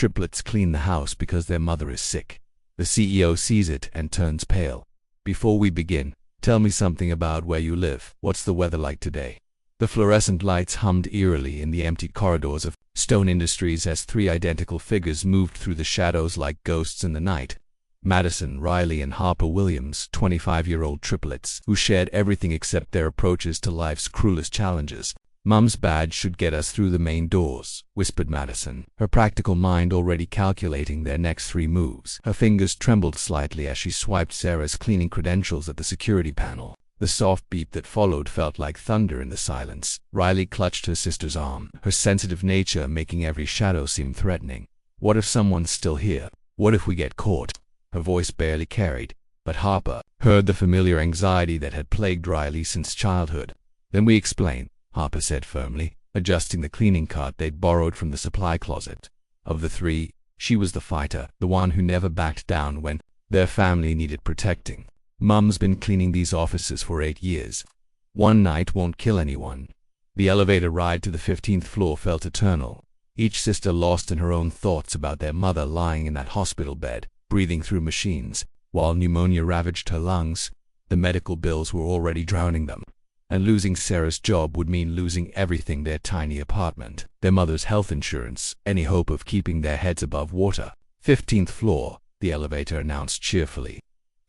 Triplets clean the house because their mother is sick. The CEO sees it and turns pale. Before we begin, tell me something about where you live. What's the weather like today? The fluorescent lights hummed eerily in the empty corridors of Stone Industries as three identical figures moved through the shadows like ghosts in the night. Madison, Riley, and Harper Williams, 25-year-old triplets, who shared everything except their approaches to life's cruelest challenges. "Mum's badge should get us through the main doors," whispered Madison, her practical mind already calculating their next three moves. Her fingers trembled slightly as she swiped Sarah's cleaning credentials at the security panel. The soft beep that followed felt like thunder in the silence. Riley clutched her sister's arm, her sensitive nature making every shadow seem threatening. "What if someone's still here? What if we get caught?" Her voice barely carried, but Harper heard the familiar anxiety that had plagued Riley since childhood. "Then we explain," Harper said firmly, adjusting the cleaning cart they'd borrowed from the supply closet. Of the three, she was the fighter, the one who never backed down when their family needed protecting. "Mum's been cleaning these offices for 8 years. One night won't kill anyone." The elevator ride to the 15th floor felt eternal, each sister lost in her own thoughts about their mother lying in that hospital bed, breathing through machines, while pneumonia ravaged her lungs. The medical bills were already drowning them. And losing Sarah's job would mean losing everything: their tiny apartment, their mother's health insurance, any hope of keeping their heads above water. 15th floor, the elevator announced cheerfully,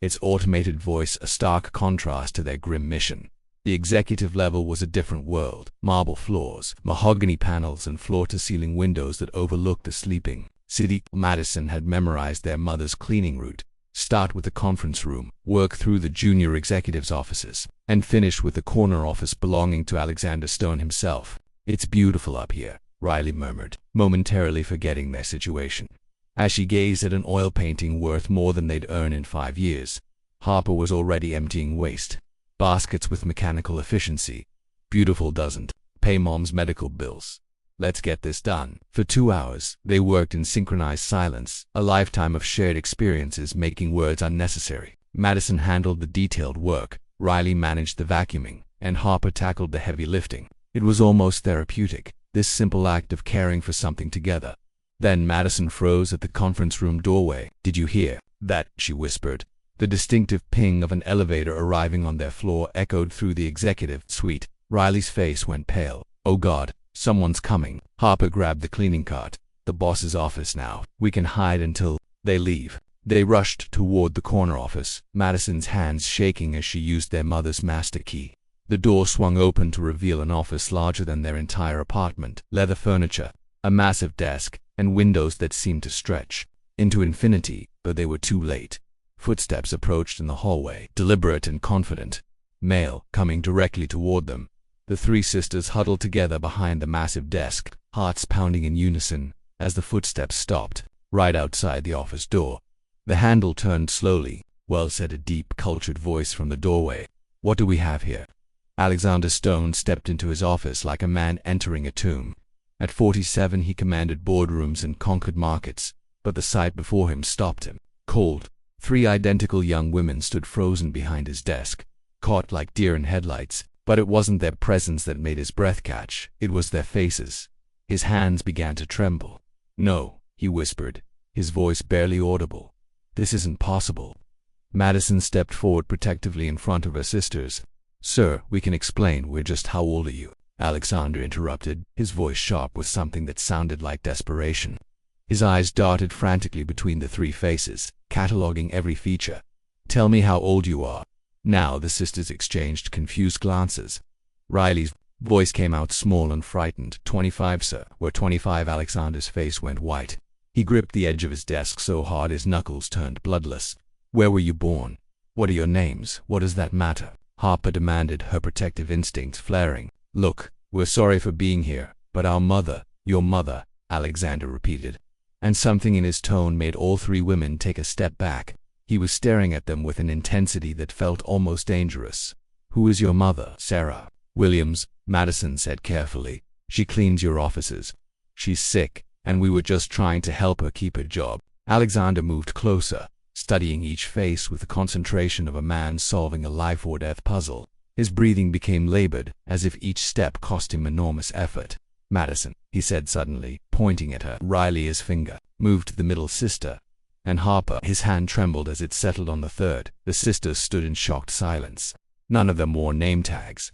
its automated voice a stark contrast to their grim mission. The executive level was a different world: marble floors, mahogany panels, and floor-to-ceiling windows that overlooked the sleeping city. Madison had memorized their mother's cleaning route. Start with the conference room, work through the junior executives' offices, and finish with the corner office belonging to Alexander Stone himself. "It's beautiful up here," Riley murmured, momentarily forgetting their situation, as she gazed at an oil painting worth more than they'd earned in 5 years. Harper was already emptying waste baskets with mechanical efficiency. "Beautiful doesn't pay Mom's medical bills. Let's get this done." For 2 hours, they worked in synchronized silence, a lifetime of shared experiences making words unnecessary. Madison handled the detailed work, Riley managed the vacuuming, and Harper tackled the heavy lifting. It was almost therapeutic, this simple act of caring for something together. Then Madison froze at the conference room doorway. "Did you hear that?" she whispered. The distinctive ping of an elevator arriving on their floor echoed through the executive suite. Riley's face went pale. "Oh God, someone's coming." Harper grabbed the cleaning cart. "The boss's office now. We can hide until they leave." They rushed toward the corner office, Madison's hands shaking as she used their mother's master key. The door swung open to reveal an office larger than their entire apartment. Leather furniture, a massive desk, and windows that seemed to stretch into infinity, but they were too late. Footsteps approached in the hallway, deliberate and confident. Male, coming directly toward them. The three sisters huddled together behind the massive desk, hearts pounding in unison, as the footsteps stopped, right outside the office door. The handle turned slowly. "Well," said a deep, cultured voice from the doorway. "What do we have here?" Alexander Stone stepped into his office like a man entering a tomb. At 47 he commanded boardrooms and conquered markets, but the sight before him stopped him. Cold. 3 identical young women stood frozen behind his desk, caught like deer in headlights. But it wasn't their presence that made his breath catch, it was their faces. His hands began to tremble. "No," he whispered, his voice barely audible. "This isn't possible." Madison stepped forward protectively in front of her sisters. "Sir, we can explain. We're just— How old are you?" Alexander interrupted, his voice sharp with something that sounded like desperation. His eyes darted frantically between the 3 faces, cataloging every feature. "Tell me how old you are." Now the sisters exchanged confused glances. Riley's voice came out small and frightened. 25, sir." "We're 25. Alexander's face went white. He gripped the edge of his desk so hard his knuckles turned bloodless. "Where were you born? What are your names? What does that matter?" Harper demanded, her protective instincts flaring. "Look, we're sorry for being here, but our mother—" "Your mother," Alexander repeated. And something in his tone made all 3 women take a step back. He was staring at them with an intensity that felt almost dangerous. "Who is your mother?" "Sarah Williams," Madison said carefully. "She cleans your offices. She's sick, and we were just trying to help her keep her job." Alexander moved closer, studying each face with the concentration of a man solving a life-or-death puzzle. His breathing became labored, as if each step cost him enormous effort. "Madison," he said suddenly, pointing at her. "Riley, his finger." moved to the middle sister, and Harper. His hand trembled as it settled on the third. The sisters stood in shocked silence. None of them wore name tags.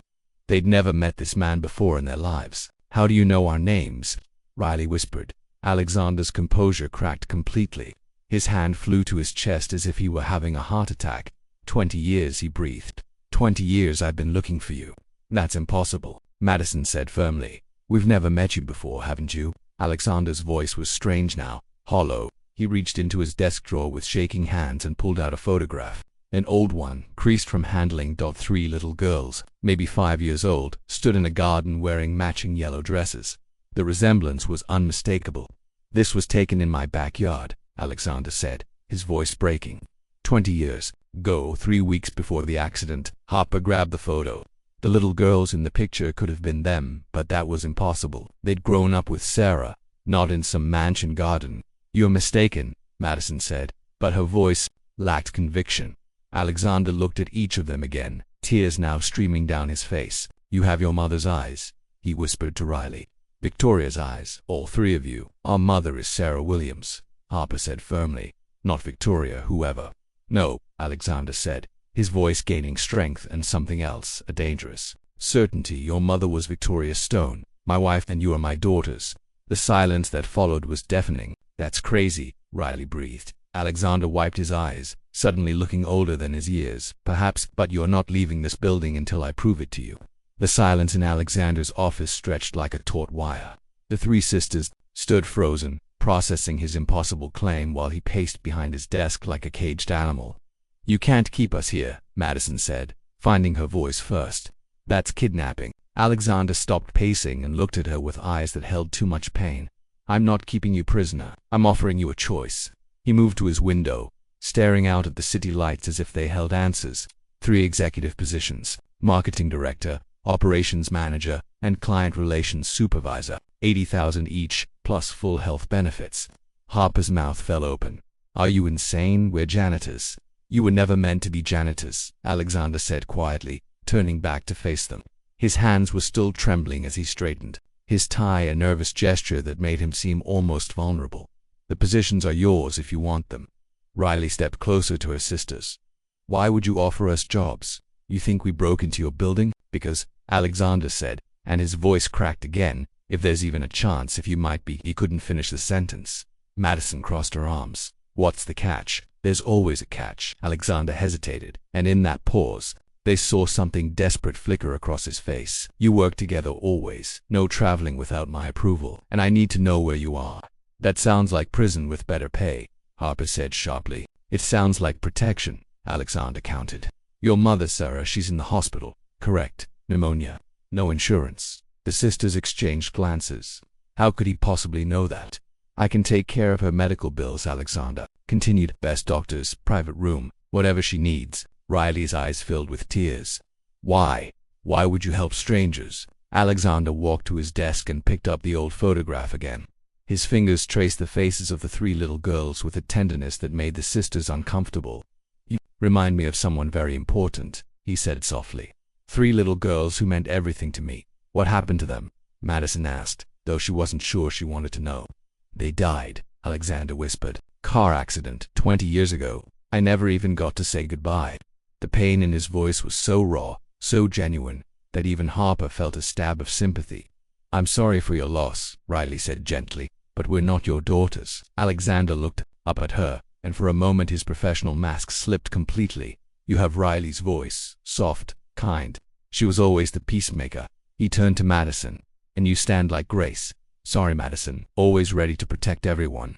They'd never met this man before in their lives. "How do you know our names?" Riley whispered. Alexander's composure cracked completely. His hand flew to his chest as if he were having a heart attack. 20 years, he breathed. 20 years I've been looking for you. That's impossible, Madison said firmly. We've never met you before, haven't you? Alexander's voice was strange now, hollow. He reached into his desk drawer with shaking hands and pulled out a photograph. An old one, creased from handling. 3 little girls, maybe 5 years old, stood in a garden wearing matching yellow dresses. The resemblance was unmistakable. This was taken in my backyard, Alexander said, his voice breaking. 20 years ago, 3 weeks before the accident. Harper grabbed the photo. The little girls in the picture could have been them, but that was impossible. They'd grown up with Sarah, not in some mansion garden. You're mistaken, Madison said, but her voice lacked conviction. Alexander looked at each of them again, tears now streaming down his face. You have your mother's eyes, he whispered to Riley. Victoria's eyes, all 3 of you. Our mother is Sarah Williams, Harper said firmly, not Victoria, whoever. No, Alexander said, his voice gaining strength and something else, a dangerous certainty. Your mother was Victoria Stone, my wife, and you are my daughters. The silence that followed was deafening. That's crazy, Riley breathed. Alexander wiped his eyes, suddenly looking older than his years. Perhaps, but you're not leaving this building until I prove it to you. The silence in Alexander's office stretched like a taut wire. The 3 sisters stood frozen, processing his impossible claim while he paced behind his desk like a caged animal. You can't keep us here, Madison said, finding her voice first. That's kidnapping. Alexander stopped pacing and looked at her with eyes that held too much pain. I'm not keeping you prisoner. I'm offering you a choice. He moved to his window, staring out at the city lights as if they held answers. 3 executive positions: marketing director, operations manager, and client relations supervisor. 80,000 each, plus full health benefits. Harper's mouth fell open. Are you insane? We're janitors. You were never meant to be janitors, Alexander said quietly, turning back to face them. His hands were still trembling as he straightened, his tie a nervous gesture that made him seem almost vulnerable. The positions are yours if you want them. Riley stepped closer to her sisters. Why would you offer us jobs? You think we broke into your building? Because, Alexander said, and his voice cracked again, if there's even a chance, if you might be. He couldn't finish the sentence. Madison crossed her arms. What's the catch? There's always a catch. Alexander hesitated, and in that pause, they saw something desperate flicker across his face. You work together always. No traveling without my approval, and I need to know where you are. That sounds like prison with better pay, Harper said sharply. It sounds like protection, Alexander countered. Your mother, Sarah, she's in the hospital. Correct. Pneumonia. No insurance. The sisters exchanged glances. How could he possibly know that? I can take care of her medical bills, Alexander continued. Best doctors, private room, whatever she needs. Riley's eyes filled with tears. Why? Why would you help strangers? Alexander walked to his desk and picked up the old photograph again. His fingers traced the faces of the 3 little girls with a tenderness that made the sisters uncomfortable. You remind me of someone very important, he said softly. 3 little girls who meant everything to me. What happened to them? Madison asked, though she wasn't sure she wanted to know. They died, Alexander whispered. Car accident 20 years ago. I never even got to say goodbye. The pain in his voice was so raw, so genuine, that even Harper felt a stab of sympathy. I'm sorry for your loss, Riley said gently, but we're not your daughters. Alexander looked up at her, and for a moment his professional mask slipped completely. You have Riley's voice, soft, kind. She was always the peacemaker. He turned to Madison. And you stand like Grace. Sorry, Madison, always ready to protect everyone.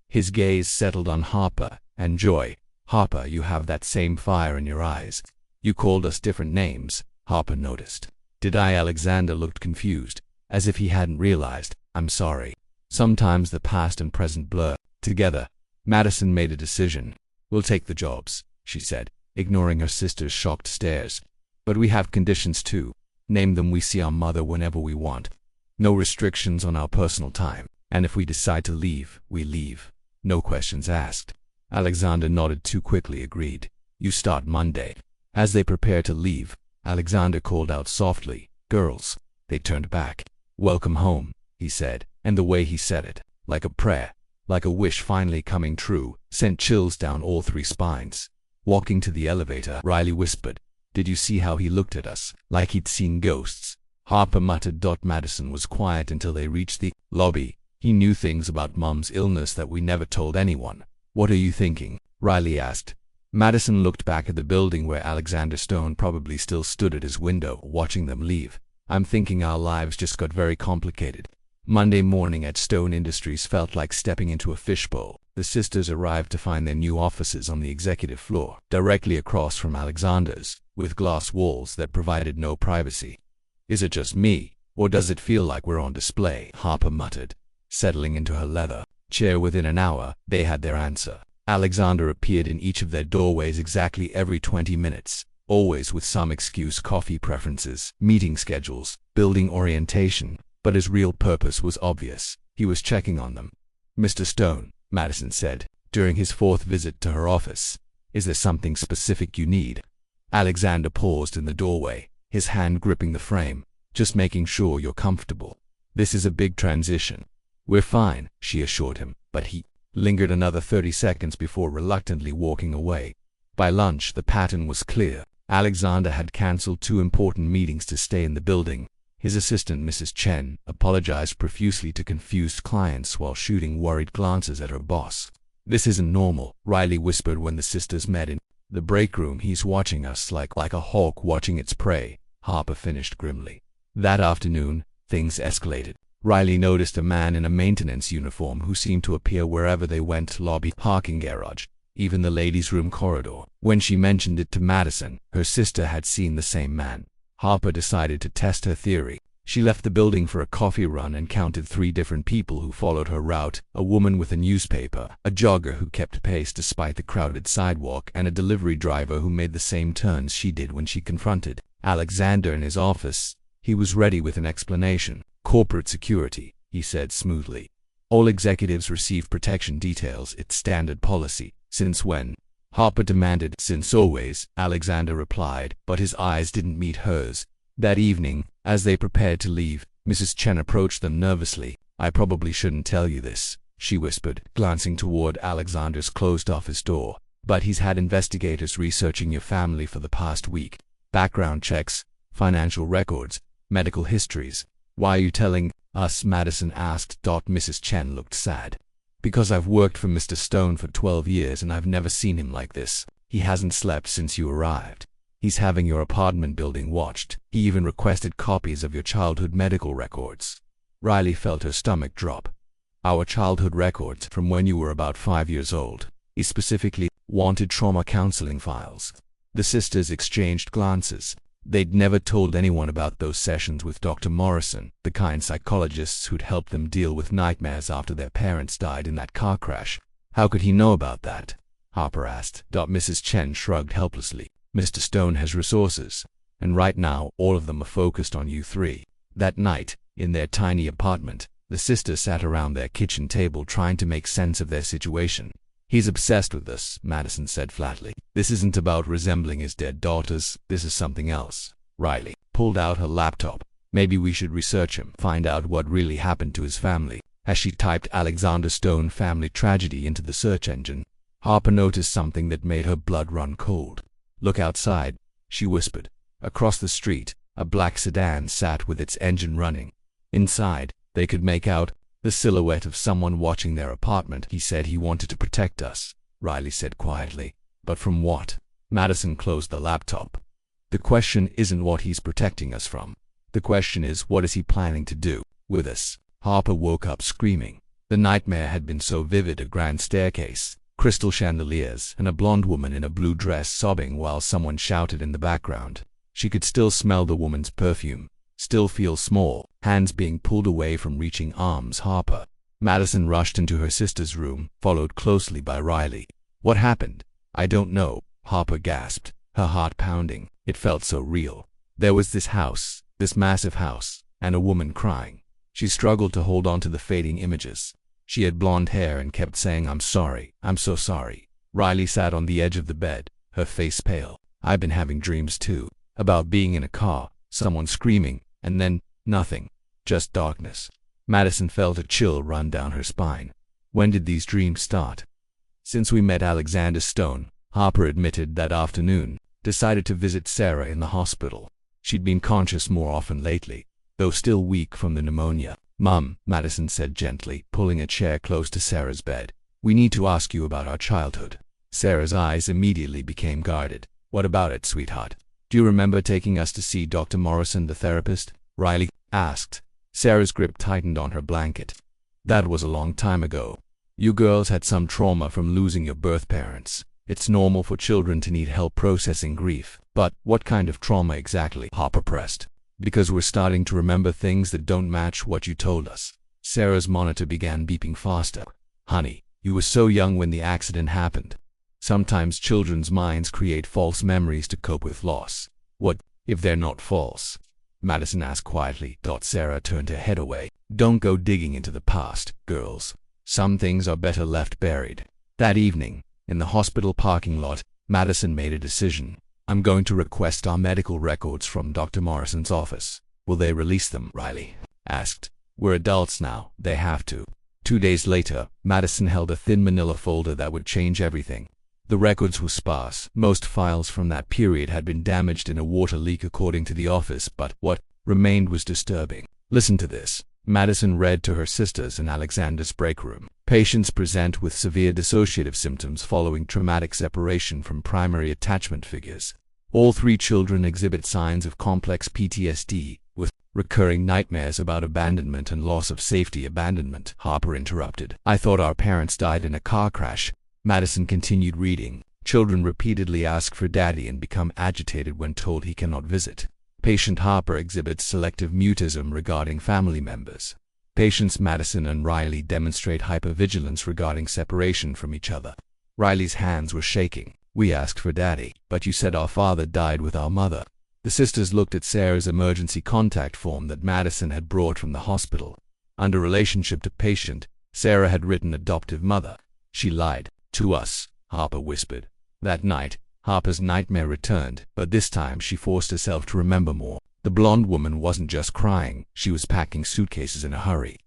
His gaze settled on Harper and Joy. Harper, you have that same fire in your eyes. You called us different names, Harper noticed. Did I? Alexander looked confused, as if he hadn't realized. I'm sorry. Sometimes the past and present blur together. Madison made a decision. We'll take the jobs, she said, ignoring her sister's shocked stares. But we have conditions too. Name them. We see our mother whenever we want. No restrictions on our personal time. And if we decide to leave, we leave. No questions asked. Alexander nodded too quickly, agreed. You start Monday. As they prepared to leave, Alexander called out softly, Girls. They turned back. Welcome home, he said, and the way he said it, like a prayer, like a wish finally coming true, sent chills down all three spines. Walking to the elevator, Riley whispered, "Did you see how he looked at us, like he'd seen ghosts?" Harper muttered. Madison was quiet until they reached the lobby. He knew things about Mum's illness that we never told anyone. "What are you thinking?" Riley asked. Madison looked back at the building where Alexander Stone probably still stood at his window, watching them leave. "I'm thinking our lives just got very complicated." Monday morning at Stone Industries felt like stepping into a fishbowl. The sisters arrived to find their new offices on the executive floor, directly across from Alexander's, with glass walls that provided no privacy. "Is it just me, or does it feel like we're on display?" Harper muttered, settling into her leather chair. Within an hour, they had their answer. Alexander appeared in each of their doorways exactly every 20 minutes, always with some excuse: coffee preferences, meeting schedules, building orientation. But his real purpose was obvious. He was checking on them. "Mr. Stone," Madison said, during his fourth visit to her office, "is there something specific you need?" Alexander paused in the doorway, his hand gripping the frame. "Just making sure you're comfortable. This is a big transition." "We're fine," she assured him, but he lingered another 30 seconds before reluctantly walking away. By lunch, the pattern was clear. Alexander had canceled 2 important meetings to stay in the building. His assistant, Mrs. Chen, apologized profusely to confused clients while shooting worried glances at her boss. "This isn't normal," Riley whispered when the sisters met in the break room. "He's watching us like a hawk watching its prey," Harper finished grimly. That afternoon, things escalated. Riley noticed a man in a maintenance uniform who seemed to appear wherever they went: lobby, parking garage, even the ladies' room corridor. When she mentioned it to Madison, her sister had seen the same man. Harper decided to test her theory. She left the building for a coffee run and counted 3 different people who followed her route: a woman with a newspaper, a jogger who kept pace despite the crowded sidewalk, and a delivery driver who made the same turns she did when she confronted Alexander in his office. He was ready with an explanation. "Corporate security," he said smoothly. "All executives receive protection details. It's standard policy." "Since when?" Harper demanded. "Since always," Alexander replied, but his eyes didn't meet hers. That evening, as they prepared to leave, Mrs. Chen approached them nervously. "I probably shouldn't tell you this," she whispered, glancing toward Alexander's closed office door, "but he's had investigators researching your family for the past week. Background checks, financial records, medical histories." "Why are you telling us?" Madison asked. Mrs. Chen looked sad. "Because I've worked for Mr. Stone for 12 years and I've never seen him like this. He hasn't slept since you arrived. He's having your apartment building watched. He even requested copies of your childhood medical records." Riley felt her stomach drop. "Our childhood records from when you were about 5 years old. He specifically wanted trauma counseling files." The sisters exchanged glances. They'd never told anyone about those sessions with Dr. Morrison, the kind psychologists who'd helped them deal with nightmares after their parents died in that car crash. "How could he know about that?" Harper asked. Mrs. Chen shrugged helplessly. "Mr. Stone has resources, and right now all of them are focused on you 3. That night, in their tiny apartment, the sisters sat around their kitchen table trying to make sense of their situation. "He's obsessed with us," Madison said flatly. "This isn't about resembling his dead daughters. This is something else." Riley pulled out her laptop. "Maybe we should research him, find out what really happened to his family." As she typed Alexander Stone family tragedy into the search engine, Harper noticed something that made her blood run cold. "Look outside," she whispered. Across the street, a black sedan sat with its engine running. Inside, they could make out the silhouette of someone watching their apartment. "He said he wanted to protect us," Riley said quietly. "But from what?" Madison closed the laptop. "The question isn't what he's protecting us from. The question is, what is he planning to do with us?" Harper woke up screaming. The nightmare had been so vivid: a grand staircase, crystal chandeliers, and a blonde woman in a blue dress sobbing while someone shouted in the background. She could still smell the woman's perfume, still feel small, hands being pulled away from reaching arms. Harper. Madison rushed into her sister's room, followed closely by Riley. "What happened?" "I don't know," Harper gasped, her heart pounding. It felt so real. There was this house, this massive house, and a woman crying. She struggled to hold on to the fading images. She had blonde hair and kept saying, "I'm sorry, I'm so sorry." Riley sat on the edge of the bed, her face pale. "I've been having dreams too, about being in a car, someone screaming, and then nothing, just darkness." Madison felt a chill run down her spine. When did these dreams start? Since we met Alexander Stone, Harper admitted that afternoon, decided to visit Sarah in the hospital. She'd been conscious more often lately, though still weak from the pneumonia. "Mum," Madison said gently, pulling a chair close to Sarah's bed. "We need to ask you about our childhood." Sarah's eyes immediately became guarded. "What about it, sweetheart? Do you remember taking us to see Dr. Morrison, the therapist?" Riley asked. Sarah's grip tightened on her blanket. "That was a long time ago. You girls had some trauma from losing your birth parents. It's normal for children to need help processing grief. But what kind of trauma exactly?" Harper pressed. "Because we're starting to remember things that don't match what you told us." Sarah's monitor began beeping faster. "Honey, you were so young when the accident happened. Sometimes children's minds create false memories to cope with loss." "What if they're not false?" Madison asked quietly. Sarah turned her head away. "Don't go digging into the past, girls. Some things are better left buried." That evening, in the hospital parking lot, Madison made a decision. "I'm going to request our medical records from Dr. Morrison's office." "Will they release them?" Riley asked. "We're adults now. They have to." 2 days later, Madison held a thin manila folder that would change everything. The records were sparse. Most files from that period had been damaged in a water leak according to the office, but what remained was disturbing. "Listen to this," Madison read to her sisters in Alexander's break room. "Patients present with severe dissociative symptoms following traumatic separation from primary attachment figures. All 3 children exhibit signs of complex PTSD, with recurring nightmares about abandonment and loss of safety." "Abandonment," Harper interrupted. "I thought our parents died in a car crash." Madison continued reading. "Children repeatedly ask for daddy and become agitated when told he cannot visit." Patient Harper exhibits selective mutism regarding family members. Patients Madison and Riley demonstrate hypervigilance regarding separation from each other. Riley's hands were shaking. "We asked for daddy, but you said our father died with our mother." The sisters looked at Sarah's emergency contact form that Madison had brought from the hospital. Under relationship to patient, Sarah had written adoptive mother. "She lied to us," Harper whispered. That night, Harper's nightmare returned, but this time she forced herself to remember more. The blonde woman wasn't just crying, she was packing suitcases in a hurry.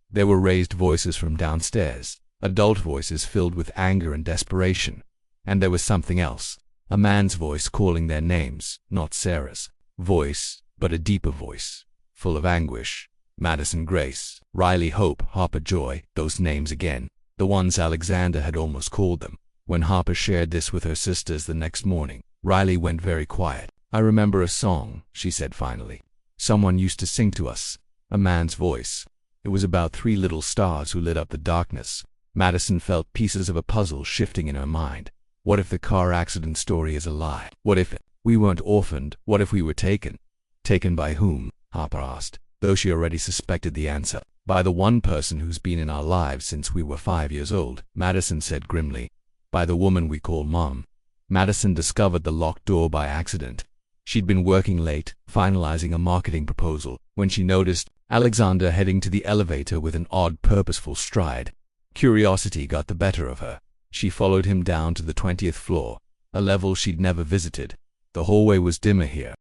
There were raised voices from downstairs, adult voices filled with anger and desperation. And there was something else, a man's voice calling their names, not Sarah's voice, but a deeper voice, full of anguish. Madison Grace, Riley Hope, Harper Joy, those names again. The ones Alexander had almost called them. When Harper shared this with her sisters the next morning, Riley went very quiet. "I remember a song," she said finally. "Someone used to sing to us." A man's voice. It was about 3 little stars who lit up the darkness. Madison felt pieces of a puzzle shifting in her mind. What if the car accident story is a lie? What if we weren't orphaned? What if we were taken? "Taken by whom?" Harper asked, though she already suspected the answer. "By the one person who's been in our lives since we were 5 years old," Madison said grimly. "By the woman we call Mom." Madison discovered the locked door by accident. She'd been working late, finalizing a marketing proposal, when she noticed Alexander heading to the elevator with an odd, purposeful stride. Curiosity got the better of her. She followed him down to the 20th floor, a level she'd never visited. The hallway was dimmer here,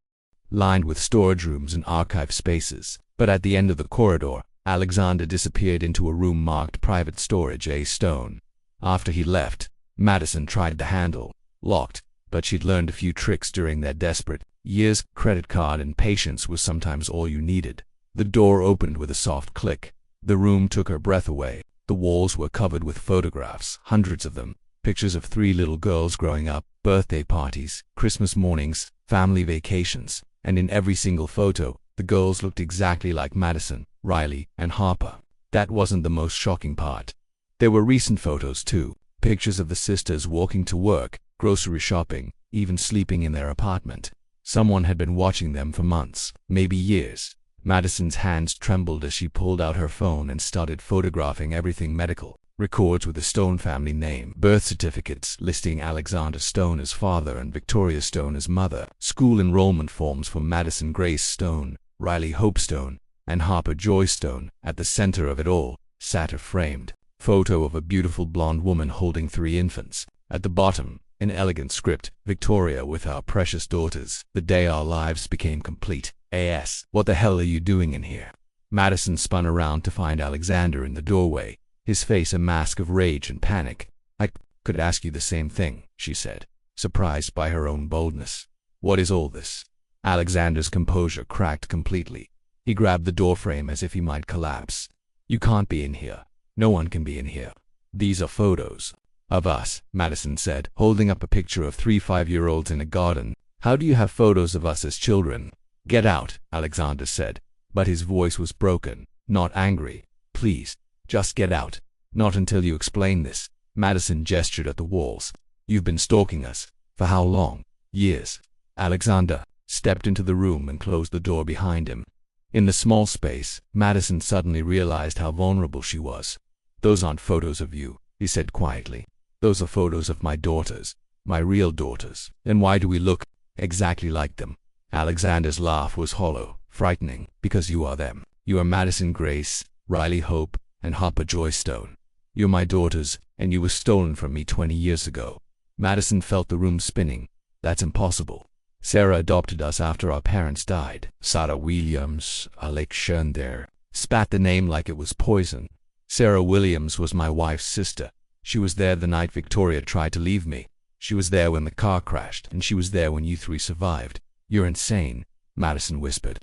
lined with storage rooms and archive spaces, but at the end of the corridor, Alexander disappeared into a room marked Private Storage A. Stone. After he left, Madison tried the handle. Locked, but she'd learned a few tricks during their desperate years. Credit card and patience was sometimes all you needed. The door opened with a soft click. The room took her breath away. The walls were covered with photographs, hundreds of them. Pictures of 3 little girls growing up, birthday parties, Christmas mornings, family vacations, and in every single photo, the girls looked exactly like Madison, Riley, and Harper. That wasn't the most shocking part. There were recent photos too. Pictures of the sisters walking to work, grocery shopping, even sleeping in their apartment. Someone had been watching them for months, maybe years. Madison's hands trembled as she pulled out her phone and started photographing everything medical. Records with the Stone family name, birth certificates listing Alexander Stone as father and Victoria Stone as mother, school enrollment forms for Madison Grace Stone, Riley Hope Stone, and Harper Joy Stone. At the center of it all sat a framed photo of a beautiful blonde woman holding 3 infants. At the bottom, in elegant script, "Victoria with our precious daughters, the day our lives became complete. A.S. What the hell are you doing in here?" Madison spun around to find Alexander in the doorway. his face a mask of rage and panic. "I could ask you the same thing," she said, surprised by her own boldness. "What is all this?" Alexander's composure cracked completely. He grabbed the doorframe as if he might collapse. "You can't be in here. No one can be in here. These are photos of us," Madison said, holding up a picture of 3 5-year-olds in a garden. "How do you have photos of us as children?" "Get out," Alexander said, but his voice was broken, not angry. "Please, just get out. Not until you explain this." Madison gestured at the walls. "You've been stalking us. For how long?" "Years." Alexander stepped into the room and closed the door behind him. In the small space, Madison suddenly realized how vulnerable she was. "Those aren't photos of you," he said quietly. "Those are photos of my daughters, my real daughters. And why do we look exactly like them?" Alexander's laugh was hollow, frightening. "Because you are them. You are Madison Grace, Riley Hope, and Harper Joy Stone. You're my daughters, and you were stolen from me 20 years ago." Madison felt the room spinning. "That's impossible. Sarah adopted us after our parents died." Sarah Williams, Alexander spat the name like it was poison. "Sarah Williams was my wife's sister. She was there the night Victoria tried to leave me. She was there when the car crashed, and she was there when you 3 survived." "You're insane," Madison whispered.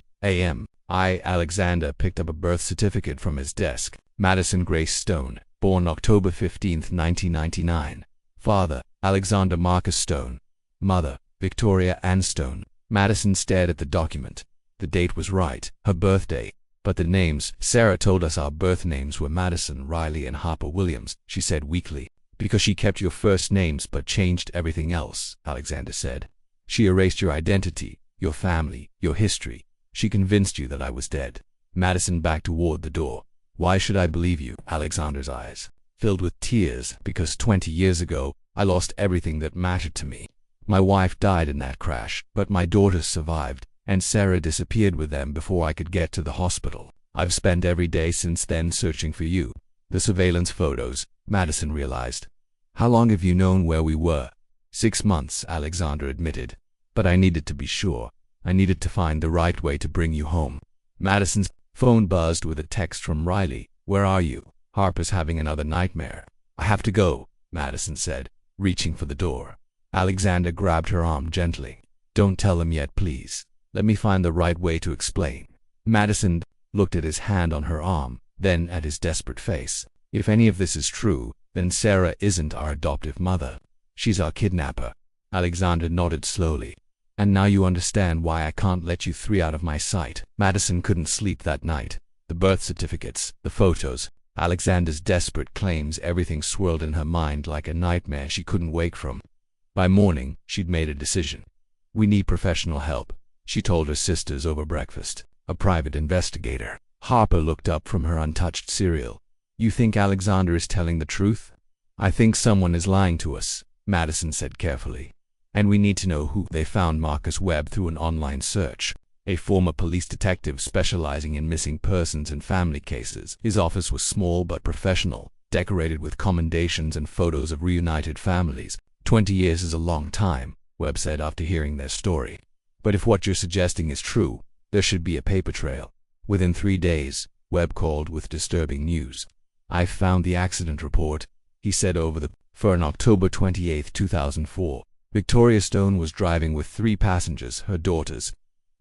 Alexander picked up a birth certificate from his desk. "Madison Grace Stone, born October 15, 1999. Father, Alexander Marcus Stone. Mother, Victoria Ann Stone." Madison stared at the document. The date was right, her birthday, but the names. "Sarah told us our birth names were Madison, Riley, and Harper Williams," she said weakly. "Because she kept your first names but changed everything else," Alexander said. "She erased your identity, your family, your history. She convinced you that I was dead." Madison backed toward the door. "Why should I believe you?" Alexander's eyes filled with tears. "Because 20 years ago, I lost everything that mattered to me. My wife died in that crash, but my daughters survived, and Sarah disappeared with them before I could get to the hospital. I've spent every day since then searching for you." "The surveillance photos," Madison realized. "How long have you known where we were?" 6 months, Alexander admitted. "But I needed to be sure. I needed to find the right way to bring you home." Madison's phone buzzed with a text from Riley. "Where are you? Harper's having another nightmare." "I have to go," Madison said, reaching for the door. Alexander grabbed her arm gently. "Don't tell him yet, please. Let me find the right way to explain." Madison looked at his hand on her arm, then at his desperate face. "If any of this is true, then Sarah isn't our adoptive mother. She's our kidnapper." Alexander nodded slowly. "And now you understand why I can't let you 3 out of my sight." Madison couldn't sleep that night. The birth certificates, the photos, Alexander's desperate claims, everything swirled in her mind like a nightmare she couldn't wake from. By morning, she'd made a decision. "We need professional help," she told her sisters over breakfast. "A private investigator." Harper looked up from her untouched cereal. "You think Alexander is telling the truth?" "I think someone is lying to us," Madison said carefully. "And we need to know who." They found Marcus Webb through an online search, a former police detective specializing in missing persons and family cases. His office was small but professional, decorated with commendations and photos of reunited families. 20 years is a long time," Webb said after hearing their story. "But if what you're suggesting is true, there should be a paper trail." Within 3 days, Webb called with disturbing news. "I found the accident report," he said over the phone. October 28, 2004. Victoria Stone was driving with 3 passengers, her daughters.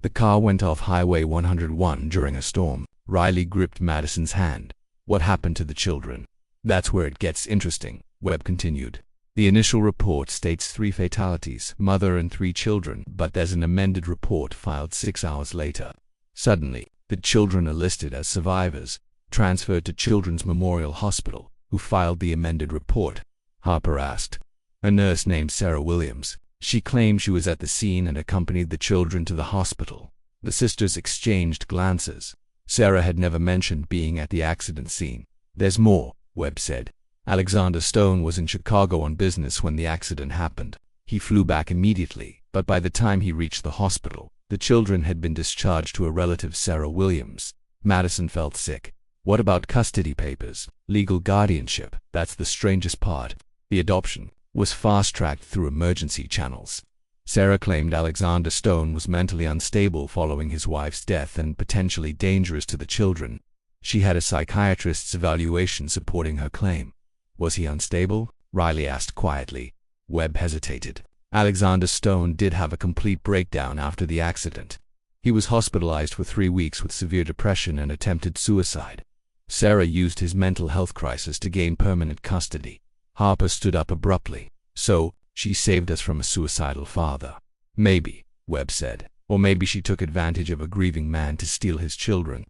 The car went off Highway 101 during a storm. Riley gripped Madison's hand. "What happened to the children?" "That's where it gets interesting," Webb continued. "The initial report states 3 fatalities, mother and 3 children, but there's an amended report filed 6 hours later. Suddenly, the children are listed as survivors, transferred to Children's Memorial Hospital." "Who filed the amended report?" Harper asked. "A nurse named Sarah Williams. She claimed she was at the scene and accompanied the children to the hospital." The sisters exchanged glances. Sarah had never mentioned being at the accident scene. "There's more," Webb said. "Alexander Stone was in Chicago on business when the accident happened. He flew back immediately, but by the time he reached the hospital, the children had been discharged to a relative, Sarah Williams." Madison felt sick. "What about custody papers? Legal guardianship?" "That's the strangest part. The adoption was fast-tracked through emergency channels. Sarah claimed Alexander Stone was mentally unstable following his wife's death and potentially dangerous to the children. She had a psychiatrist's evaluation supporting her claim. Was he unstable? Riley asked quietly. Webb hesitated. Alexander Stone did have a complete breakdown after the accident. He was hospitalized for 3 weeks with severe depression and attempted suicide. Sarah used his mental health crisis to gain permanent custody. Harper stood up abruptly. So, she saved us from a suicidal father. Maybe, Webb said. Or maybe she took advantage of a grieving man to steal his children.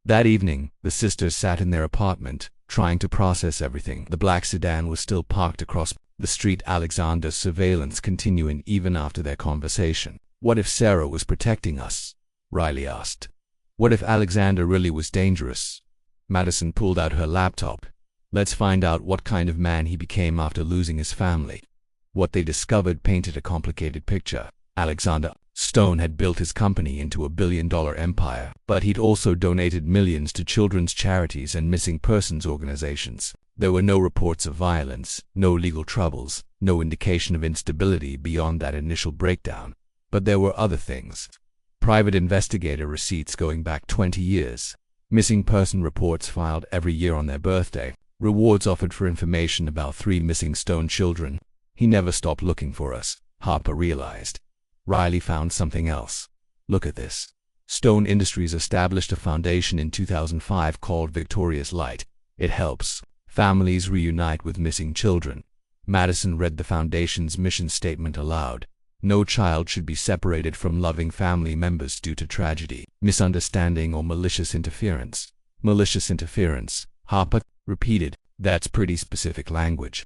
That evening, the sisters sat in their apartment, trying to process everything. The black sedan was still parked across the street. Alexander's surveillance continuing even after their conversation. What if Sarah was protecting us? Riley asked. What if Alexander really was dangerous? Madison pulled out her laptop. Let's find out what kind of man he became after losing his family. What they discovered painted a complicated picture. Alexander Stone had built his company into a billion-dollar empire, but he'd also donated millions to children's charities and missing persons organizations. There were no reports of violence, no legal troubles, no indication of instability beyond that initial breakdown. But there were other things. Private investigator receipts going back 20 years. Missing person reports filed every year on their birthday. Rewards offered for information about 3 missing Stone children. He never stopped looking for us, Harper realized. Riley found something else. Look at this. Stone Industries established a foundation in 2005 called Victoria's Light. It helps families reunite with missing children. Madison read the foundation's mission statement aloud. No child should be separated from loving family members due to tragedy, misunderstanding, or malicious interference. Malicious interference, Harper repeated. That's pretty specific language.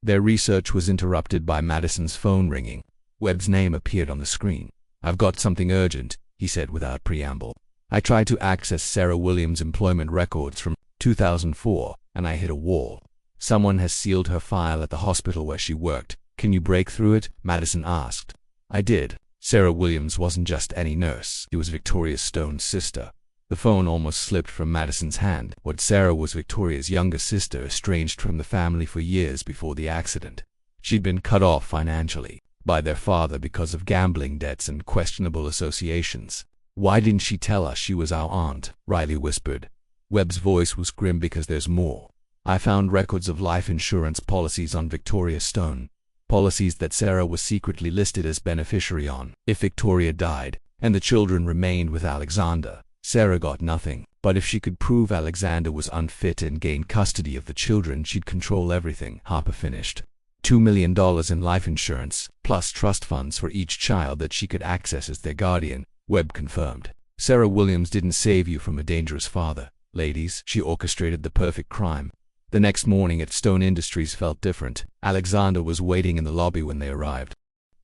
Their research was interrupted by Madison's phone ringing. Webb's name appeared on the screen. I've got something urgent, he said without preamble. I tried to access Sarah Williams' employment records from 2004, and I hit a wall. Someone has sealed her file at the hospital where she worked. Can you break through it? Madison asked. I did. Sarah Williams wasn't just any nurse. She was Victoria Stone's sister. The phone almost slipped from Madison's hand. What Sarah was Victoria's younger sister, estranged from the family for years before the accident. She'd been cut off financially by their father because of gambling debts and questionable associations. Why didn't she tell us she was our aunt? Riley whispered. Webb's voice was grim. Because there's more. I found records of life insurance policies on Victoria Stone. Policies that Sarah was secretly listed as beneficiary on. If Victoria died, and the children remained with Alexander, Sarah got nothing. But if she could prove Alexander was unfit and gain custody of the children, she'd control everything, Harper finished. $2 million in life insurance, plus trust funds for each child that she could access as their guardian, Webb confirmed. Sarah Williams didn't save you from a dangerous father, ladies. She orchestrated the perfect crime. The next morning at Stone Industries felt different. Alexander was waiting in the lobby when they arrived.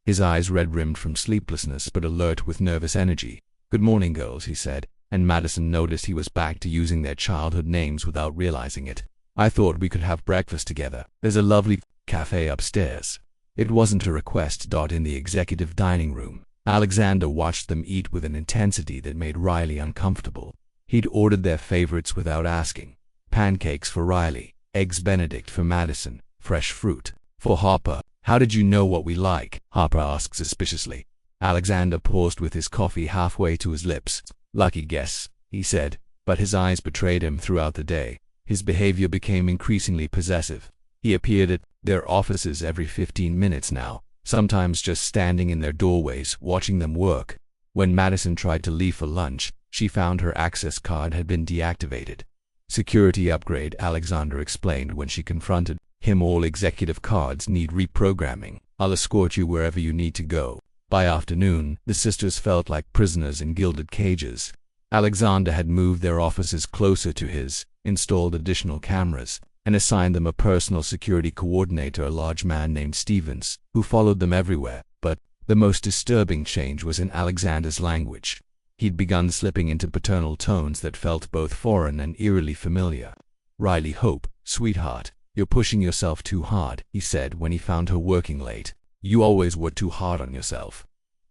His eyes red-rimmed from sleeplessness but alert with nervous energy. Good morning, girls, he said, and Madison noticed he was back to using their childhood names without realizing it. I thought we could have breakfast together. There's a lovely cafe upstairs. It wasn't a request. In the executive dining room, Alexander watched them eat with an intensity that made Riley uncomfortable. He'd ordered their favorites without asking. Pancakes for Riley, eggs Benedict for Madison, fresh fruit for Harper. How did you know what we like? Harper asked suspiciously. Alexander paused with his coffee halfway to his lips. Lucky guess, he said, but his eyes betrayed him throughout the day. His behavior became increasingly possessive. He appeared at their offices every 15 minutes now, sometimes just standing in their doorways, watching them work. When Madison tried to leave for lunch, she found her access card had been deactivated. Security upgrade, Alexander explained when she confronted him. All executive cards need reprogramming. I'll escort you wherever you need to go. By afternoon, the sisters felt like prisoners in gilded cages. Alexander had moved their offices closer to his, installed additional cameras, and assigned them a personal security coordinator, a large man named Stevens, who followed them everywhere. But the most disturbing change was in Alexander's language. He'd begun slipping into paternal tones that felt both foreign and eerily familiar. Riley Hope, sweetheart, you're pushing yourself too hard, he said when he found her working late. You always were too hard on yourself.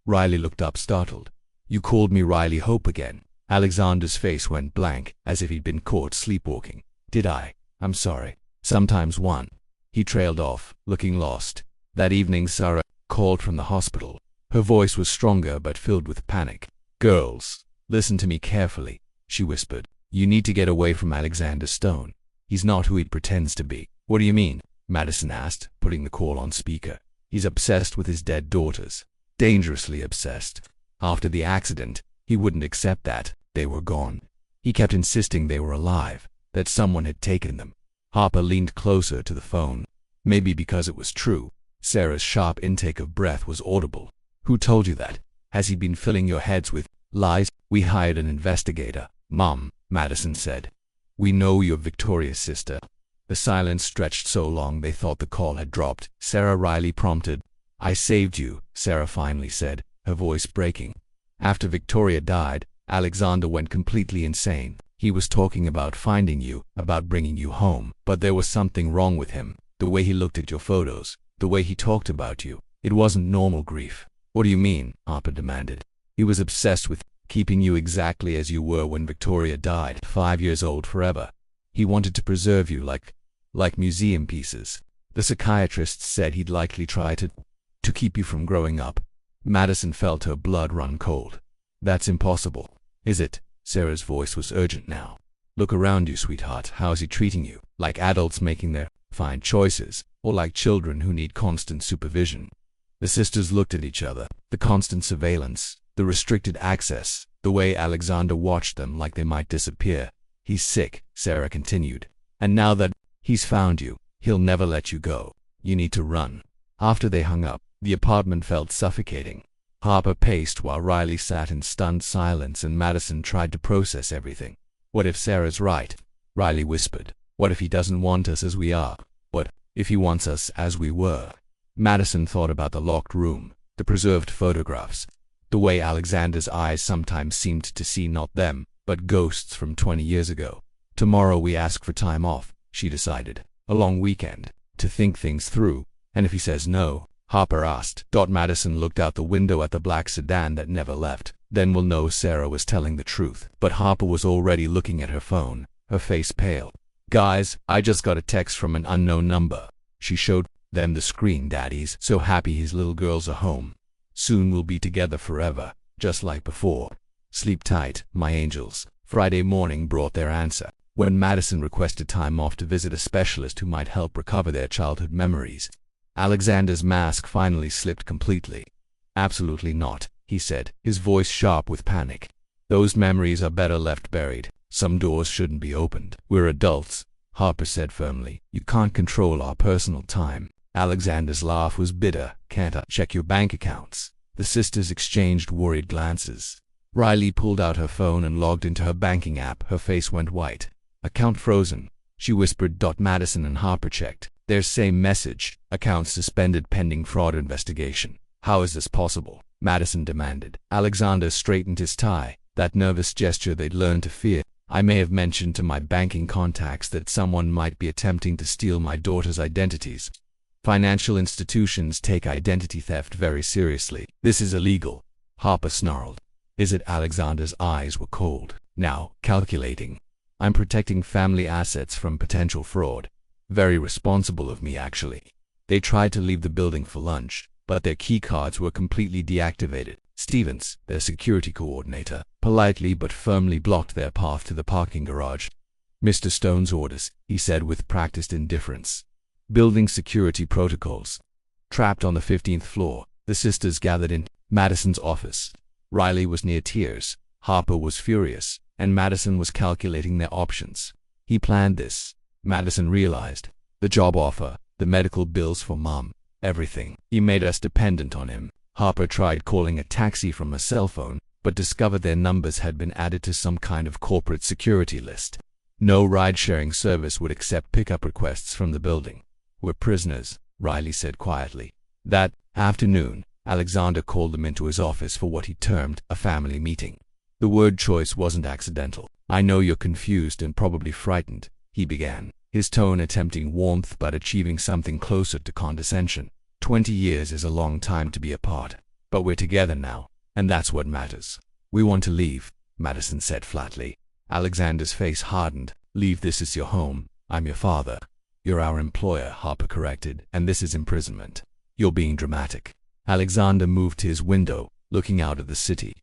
Riley looked up startled. You called me Riley Hope again. Alexander's face went blank, as if he'd been caught sleepwalking. Did I? I'm sorry. Sometimes one. He trailed off, looking lost. That evening Sarah called from the hospital. Her voice was stronger but filled with panic. Girls, listen to me carefully, she whispered. You need to get away from Alexander Stone. He's not who he pretends to be. What do you mean? Madison asked, putting the call on speaker. He's obsessed with his dead daughters. Dangerously obsessed. After the accident, he wouldn't accept that they were gone. He kept insisting they were alive, that someone had taken them. Harper leaned closer to the phone. Maybe because it was true. Sarah's sharp intake of breath was audible. Who told you that? Has he been filling your heads with lies? We hired an investigator, Mom, Madison said. We know you're Victoria's sister. The silence stretched so long they thought the call had dropped. Sarah Riley prompted. I saved you, Sarah finally said, her voice breaking. After Victoria died, Alexander went completely insane. He was talking about finding you, about bringing you home. But there was something wrong with him. The way he looked at your photos, the way he talked about you. It wasn't normal grief. What do you mean? Harper demanded. He was obsessed with keeping you exactly as you were when Victoria died, 5 years old forever. He wanted to preserve you like museum pieces. The psychiatrist said he'd likely try to keep you from growing up. Madison felt her blood run cold. That's impossible. Is it? Sarah's voice was urgent now. Look around you, sweetheart. How's he treating you? Like adults making their fine choices, or like children who need constant supervision? The sisters looked at each other. The constant surveillance, the restricted access, the way Alexander watched them like they might disappear. He's sick, Sarah continued. And now that he's found you, he'll never let you go. You need to run. After they hung up, the apartment felt suffocating. Harper paced while Riley sat in stunned silence and Madison tried to process everything. What if Sarah's right? Riley whispered. What if he doesn't want us as we are? What if he wants us as we were? Madison thought about the locked room, the preserved photographs, the way Alexander's eyes sometimes seemed to see not them, but ghosts from 20 years ago. Tomorrow we ask for time off, she decided. A long weekend, to think things through. And if he says no? Harper asked. Madison looked out the window at the black sedan that never left. Then we'll know Sarah was telling the truth. But Harper was already looking at her phone, her face pale. Guys, I just got a text from an unknown number. She showed them the screen. Daddy's so happy his little girls are home. Soon we'll be together forever, just like before. Sleep tight, my angels. Friday morning brought their answer. When Madison requested time off to visit a specialist who might help recover their childhood memories, Alexander's mask finally slipped completely. Absolutely not, he said, his voice sharp with panic. Those memories are better left buried. Some doors shouldn't be opened. We're adults, Harper said firmly. You can't control our personal time. Alexander's laugh was bitter. Can't I check your bank accounts? The sisters exchanged worried glances. Riley pulled out her phone and logged into her banking app. Her face went white. Account frozen, she whispered. Madison and Harper checked. Their same message. Account suspended pending fraud investigation. How is this possible? Madison demanded. Alexander straightened his tie, that nervous gesture they'd learned to fear. I may have mentioned to my banking contacts that someone might be attempting to steal my daughter's identities. Financial institutions take identity theft very seriously. This is illegal, Harper snarled. Is it? Alexander's eyes were cold. Now, calculating. I'm protecting family assets from potential fraud. Very responsible of me, actually. They tried to leave the building for lunch, but their keycards were completely deactivated. Stevens, their security coordinator, politely but firmly blocked their path to the parking garage. Mr. Stone's orders, he said with practiced indifference. Building security protocols. Trapped on the 15th floor, the sisters gathered in Madison's office. Riley was near tears, Harper was furious, and Madison was calculating their options. He planned this. Madison realized. The job offer, the medical bills for Mom, everything. He made us dependent on him. Harper tried calling a taxi from a cell phone, but discovered their numbers had been added to some kind of corporate security list. No ride-sharing service would accept pickup requests from the building. We're prisoners, Riley said quietly. That afternoon, Alexander called them into his office for what he termed a family meeting. The word choice wasn't accidental. I know you're confused and probably frightened, he began, his tone attempting warmth but achieving something closer to condescension. 20 years is a long time to be apart, but we're together now, and that's what matters. We want to leave, Madison said flatly. Alexander's face hardened. Leave. This is your home. I'm your father. You're our employer, Harper corrected, and this is imprisonment. You're being dramatic. Alexander moved to his window, looking out at the city.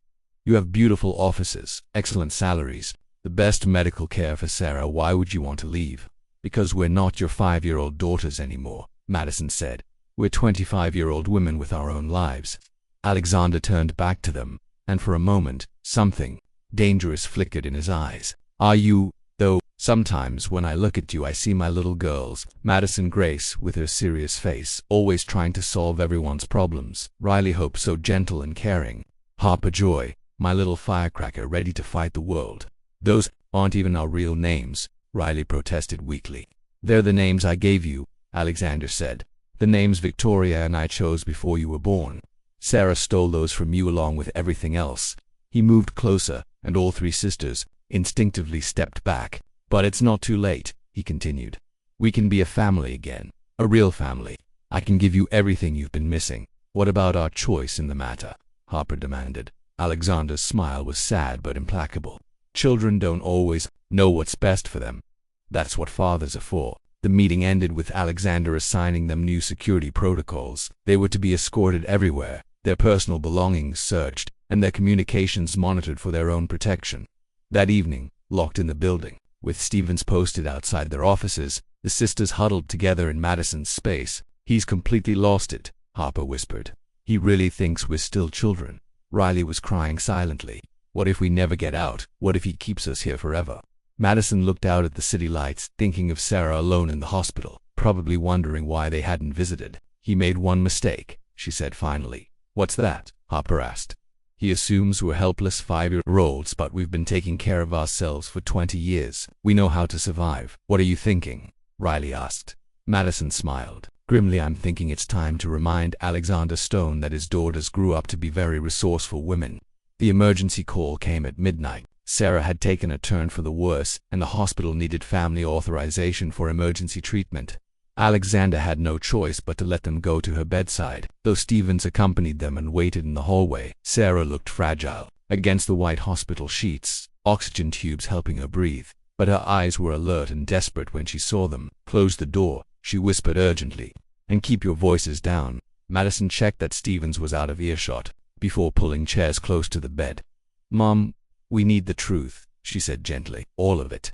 You have beautiful offices, excellent salaries. The best medical care for Sarah. Why would you want to leave? Because we're not your 5-year-old daughters anymore, Madison said. We're 25-year-old women with our own lives. Alexander turned back to them, and for a moment, something dangerous flickered in his eyes. Are you, though? Sometimes when I look at you I see my little girls, Madison Grace with her serious face, always trying to solve everyone's problems. Riley Hope so gentle and caring. Harper Joy, my little firecracker ready to fight the world. Those aren't even our real names, Riley protested weakly. They're the names I gave you, Alexander said. The names Victoria and I chose before you were born. Sarah stole those from you along with everything else. He moved closer, and all three sisters instinctively stepped back. But it's not too late, he continued. We can be a family again. A real family. I can give you everything you've been missing. What about our choice in the matter? Harper demanded. Alexander's smile was sad but implacable. Children don't always know what's best for them. That's what fathers are for. The meeting ended with Alexander assigning them new security protocols. They were to be escorted everywhere, their personal belongings searched, and their communications monitored for their own protection. That evening, locked in the building, with Stevens posted outside their offices, the sisters huddled together in Madison's space. He's completely lost it, Harper whispered. He really thinks we're still children. Riley was crying silently. What if we never get out? What if he keeps us here forever? Madison looked out at the city lights, thinking of Sarah alone in the hospital, probably wondering why they hadn't visited. He made one mistake, she said finally. What's that? Harper asked. He assumes we're helpless 5-year-olds, but we've been taking care of ourselves for 20 years. We know how to survive. What are you thinking? Riley asked. Madison smiled. Grimly, I'm thinking it's time to remind Alexander Stone that his daughters grew up to be very resourceful women. The emergency call came at midnight. Sarah had taken a turn for the worse, and the hospital needed family authorization for emergency treatment. Alexander had no choice but to let them go to her bedside, though Stevens accompanied them and waited in the hallway. Sarah looked fragile against the white hospital sheets, oxygen tubes helping her breathe, but her eyes were alert and desperate when she saw them. Close the door, she whispered urgently, and keep your voices down. Madison checked that Stevens was out of earshot, before pulling chairs close to the bed. Mom, we need the truth, she said gently. All of it.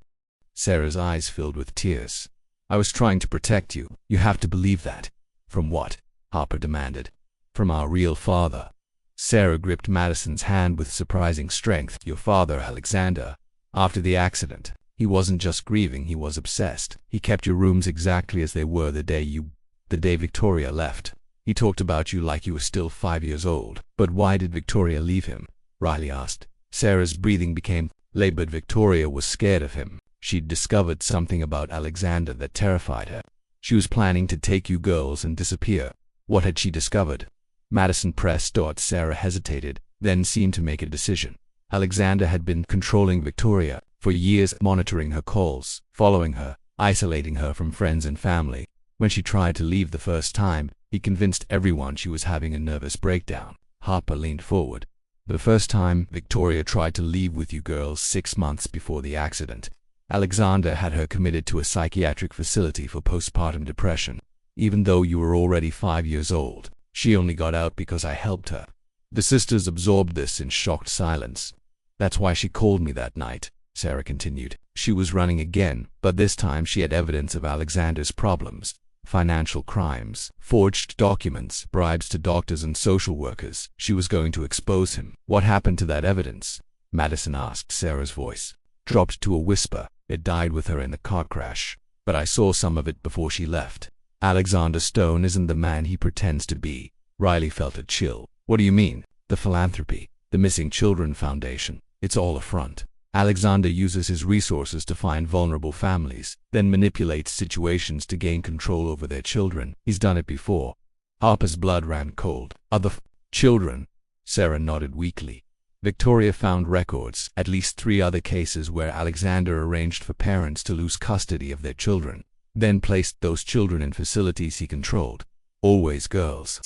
Sarah's eyes filled with tears. I was trying to protect you. You have to believe that. From what? Harper demanded. From our real father. Sarah gripped Madison's hand with surprising strength. Your father, Alexander. After the accident, he wasn't just grieving, he was obsessed. He kept your rooms exactly as they were the day Victoria left. He talked about you like you were still 5 years old. But why did Victoria leave him? Riley asked. Sarah's breathing became labored. Victoria was scared of him. She'd discovered something about Alexander that terrified her. She was planning to take you girls and disappear. What had she discovered? Madison pressed start. Sarah hesitated, then seemed to make a decision. Alexander had been controlling Victoria for years, monitoring her calls, following her, isolating her from friends and family. When she tried to leave the first time, he convinced everyone she was having a nervous breakdown. Harper leaned forward. The first time Victoria tried to leave with you girls 6 months before the accident, Alexander had her committed to a psychiatric facility for postpartum depression. Even though you were already 5 years old, she only got out because I helped her. The sisters absorbed this in shocked silence. That's why she called me that night, Sarah continued. She was running again, but this time she had evidence of Alexander's problems. Financial crimes, forged documents, bribes to doctors and social workers. She was going to expose him. What happened to that evidence? Madison asked. Sarah's voice dropped to a whisper. It died with her in the car crash. But I saw some of it before she left. Alexander Stone isn't the man he pretends to be. Riley felt a chill. What do you mean? The philanthropy, the Missing Children Foundation. It's all a front. Alexander uses his resources to find vulnerable families, then manipulates situations to gain control over their children. He's done it before. Harper's blood ran cold. Other children? Sarah nodded weakly. Victoria found records, at least 3 other cases where Alexander arranged for parents to lose custody of their children, then placed those children in facilities he controlled. Always girls.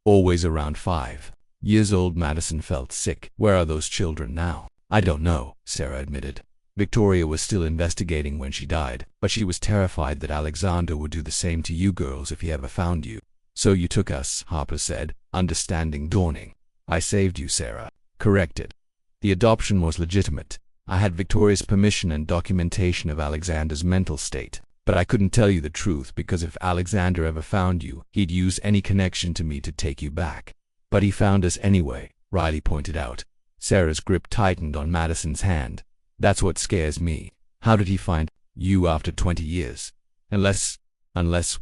Always around 5 years old. Madison felt sick. Where are those children now? I don't know, Sarah admitted. Victoria was still investigating when she died, but she was terrified that Alexander would do the same to you girls if he ever found you. So you took us, Harper said, understanding dawning. I saved you, Sarah corrected. The adoption was legitimate. I had Victoria's permission and documentation of Alexander's mental state. But I couldn't tell you the truth because if Alexander ever found you, he'd use any connection to me to take you back. But he found us anyway, Riley pointed out. Sarah's grip tightened on Madison's hand. That's what scares me. How did he find you after 20 years? Unless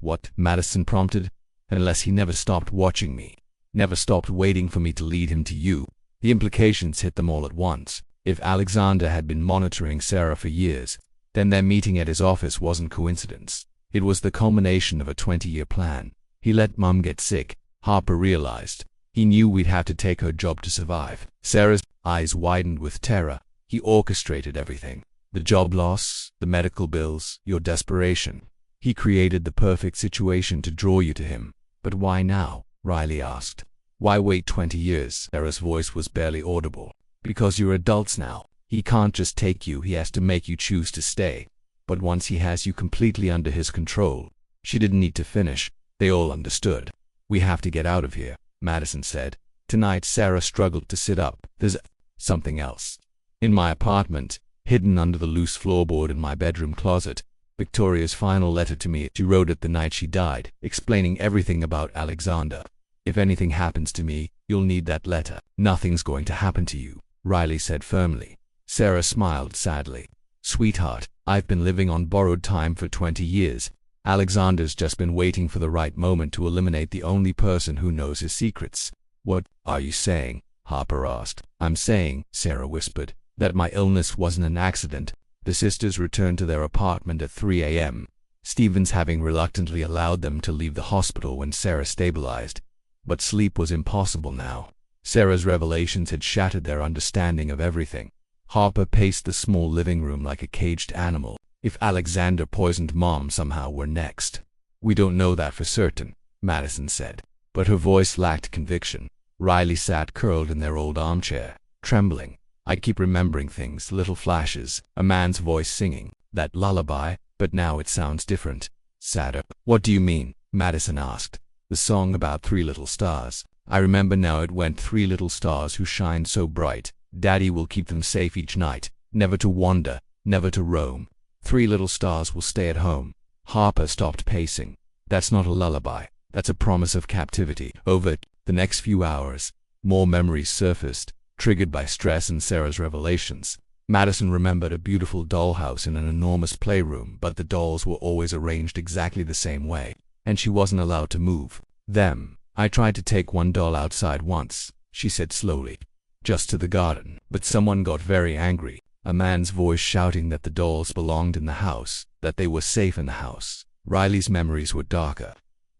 what? Madison prompted. Unless he never stopped watching me. Never stopped waiting for me to lead him to you. The implications hit them all at once. If Alexander had been monitoring Sarah for years, then their meeting at his office wasn't coincidence. It was the culmination of a 20-year plan. He let Mum get sick, Harper realized. He knew we'd have to take her job to survive. Sarah's eyes widened with terror. He orchestrated everything. The job loss, the medical bills, your desperation. He created the perfect situation to draw you to him. But why now? Riley asked. Why wait 20 years? Sarah's voice was barely audible. Because you're adults now. He can't just take you, he has to make you choose to stay. But once he has you completely under his control. She didn't need to finish. They all understood. We have to get out of here, Madison said. Tonight Sarah struggled to sit up. There's something else. In my apartment, hidden under the loose floorboard in my bedroom closet, Victoria's final letter to me. She wrote it the night she died, explaining everything about Alexander. If anything happens to me, you'll need that letter. Nothing's going to happen to you, Riley said firmly. Sarah smiled sadly. Sweetheart, I've been living on borrowed time for 20 years. Alexander's just been waiting for the right moment to eliminate the only person who knows his secrets. What are you saying? Harper asked. I'm saying, Sarah whispered, that my illness wasn't an accident. The sisters returned to their apartment at 3 a.m., Stevens having reluctantly allowed them to leave the hospital when Sarah stabilized. But sleep was impossible now. Sarah's revelations had shattered their understanding of everything. Harper paced the small living room like a caged animal. If Alexander poisoned Mom somehow, we're next. We don't know that for certain, Madison said. But her voice lacked conviction. Riley sat curled in their old armchair, trembling. I keep remembering things, little flashes, a man's voice singing, that lullaby, but now it sounds different, sadder. What do you mean? Madison asked. The song about 3 little stars. I remember now, it went 3 little stars who shine so bright. Daddy will keep them safe each night, never to wander, never to roam. 3 little stars will stay at home. Harper stopped pacing. That's not a lullaby. That's a promise of captivity. Over the next few hours, more memories surfaced, triggered by stress and Sarah's revelations. Madison remembered a beautiful dollhouse in an enormous playroom, but the dolls were always arranged exactly the same way, and she wasn't allowed to move them. I tried to take one doll outside once, she said slowly, just to the garden, but someone got very angry, a man's voice shouting that the dolls belonged in the house, that they were safe in the house. Riley's memories were darker.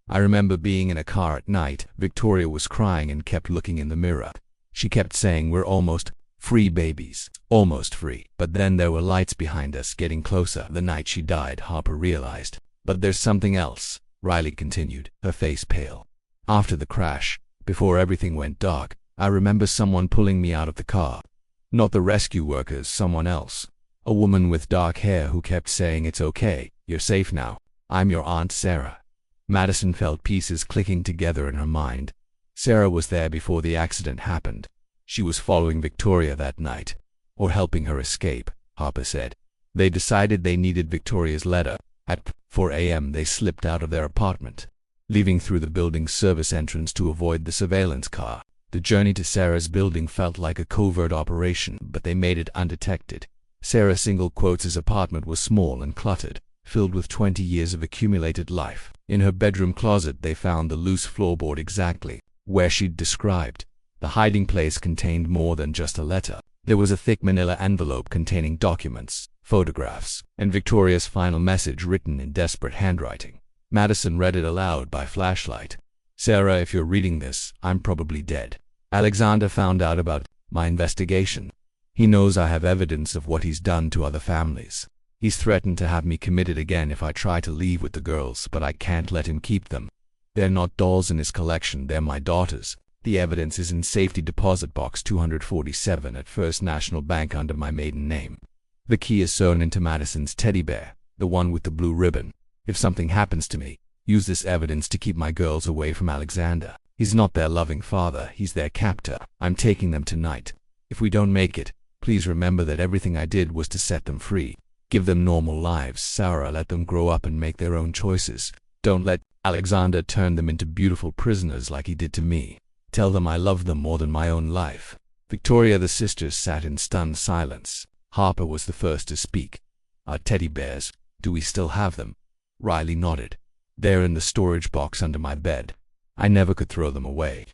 I remember being in a car at night. Victoria was crying and kept looking in the mirror. She kept saying, we're almost free, babies, almost free. But then there were lights behind us getting closer. The night she died, Harper realized. But there's something else, Riley continued, her face pale. After the crash, before everything went dark, I remember someone pulling me out of the car. Not the rescue workers, someone else. A woman with dark hair who kept saying, it's okay, you're safe now. I'm your Aunt Sarah. Madison felt pieces clicking together in her mind. Sarah was there before the accident happened. She was following Victoria that night, or helping her escape, Harper said. They decided they needed Victoria's letter. At 4 a.m. they slipped out of their apartment, leaving through the building's service entrance to avoid the surveillance car. The journey to Sarah's building felt like a covert operation, but they made it undetected. Sarah single quotes' apartment was small and cluttered, filled with 20 years of accumulated life. In her bedroom closet they found the loose floorboard exactly where she'd described. The hiding place contained more than just a letter. There was a thick manila envelope containing documents, photographs, and Victoria's final message written in desperate handwriting. Madison read it aloud by flashlight. Sarah, if you're reading this, I'm probably dead. Alexander found out about my investigation. He knows I have evidence of what he's done to other families. He's threatened to have me committed again if I try to leave with the girls, but I can't let him keep them. They're not dolls in his collection, they're my daughters. The evidence is in safety deposit box 247 at First National Bank under my maiden name. The key is sewn into Madison's teddy bear, the one with the blue ribbon. If something happens to me, use this evidence to keep my girls away from Alexander. He's not their loving father, he's their captor. I'm taking them tonight. If we don't make it, Please remember that everything I did was to set them free. Give them normal lives, Sarah. Let them grow up and make their own choices. Don't let Alexander turn them into beautiful prisoners like he did to me. Tell them I love them more than my own life." Victoria, the sisters sat in stunned silence. Harper was the first to speak. "Our teddy bears, do we still have them?" Riley nodded. "They're in the storage box under my bed. I never could throw them away."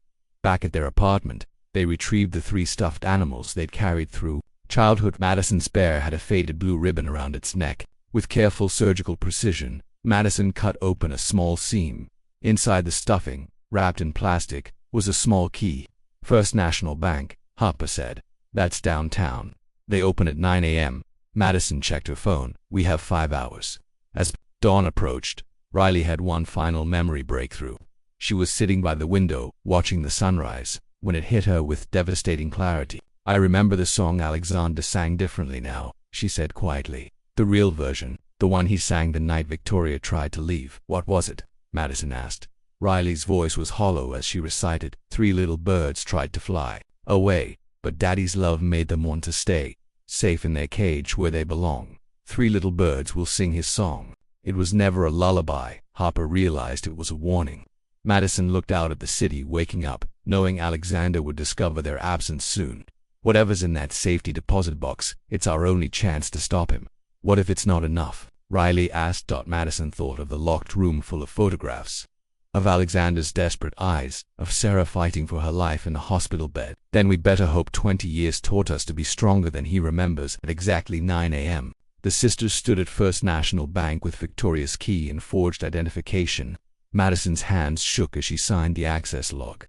Back at their apartment, they retrieved the 3 stuffed animals they'd carried through childhood. Madison's bear had a faded blue ribbon around its neck. With careful surgical precision, Madison cut open a small seam. Inside the stuffing, wrapped in plastic, was a small key. "First National Bank," Harper said. "That's downtown. They open at 9 a.m. Madison checked her phone. "We have 5 hours." As dawn approached, Riley had one final memory breakthrough. She was sitting by the window, watching the sunrise, when it hit her with devastating clarity. "I remember the song Alexander sang differently now," she said quietly. "The real version, the one he sang the night Victoria tried to leave." "What was it?" Madison asked. Riley's voice was hollow as she recited. "3 little birds tried to fly away, but Daddy's love made them want to stay, safe in their cage where they belong. 3 little birds will sing his song." It was never a lullaby. Harper realized it was a warning. Madison looked out at the city waking up, knowing Alexander would discover their absence soon. "Whatever's in that safety deposit box, it's our only chance to stop him." "What if it's not enough?" Riley asked. Madison thought of the locked room full of photographs. Of Alexander's desperate eyes, of Sarah fighting for her life in a hospital bed. "Then we'd better hope 20 years taught us to be stronger than he remembers." At exactly 9 a.m., the sisters stood at First National Bank with Victoria's key and forged identification. Madison's hands shook as she signed the access log.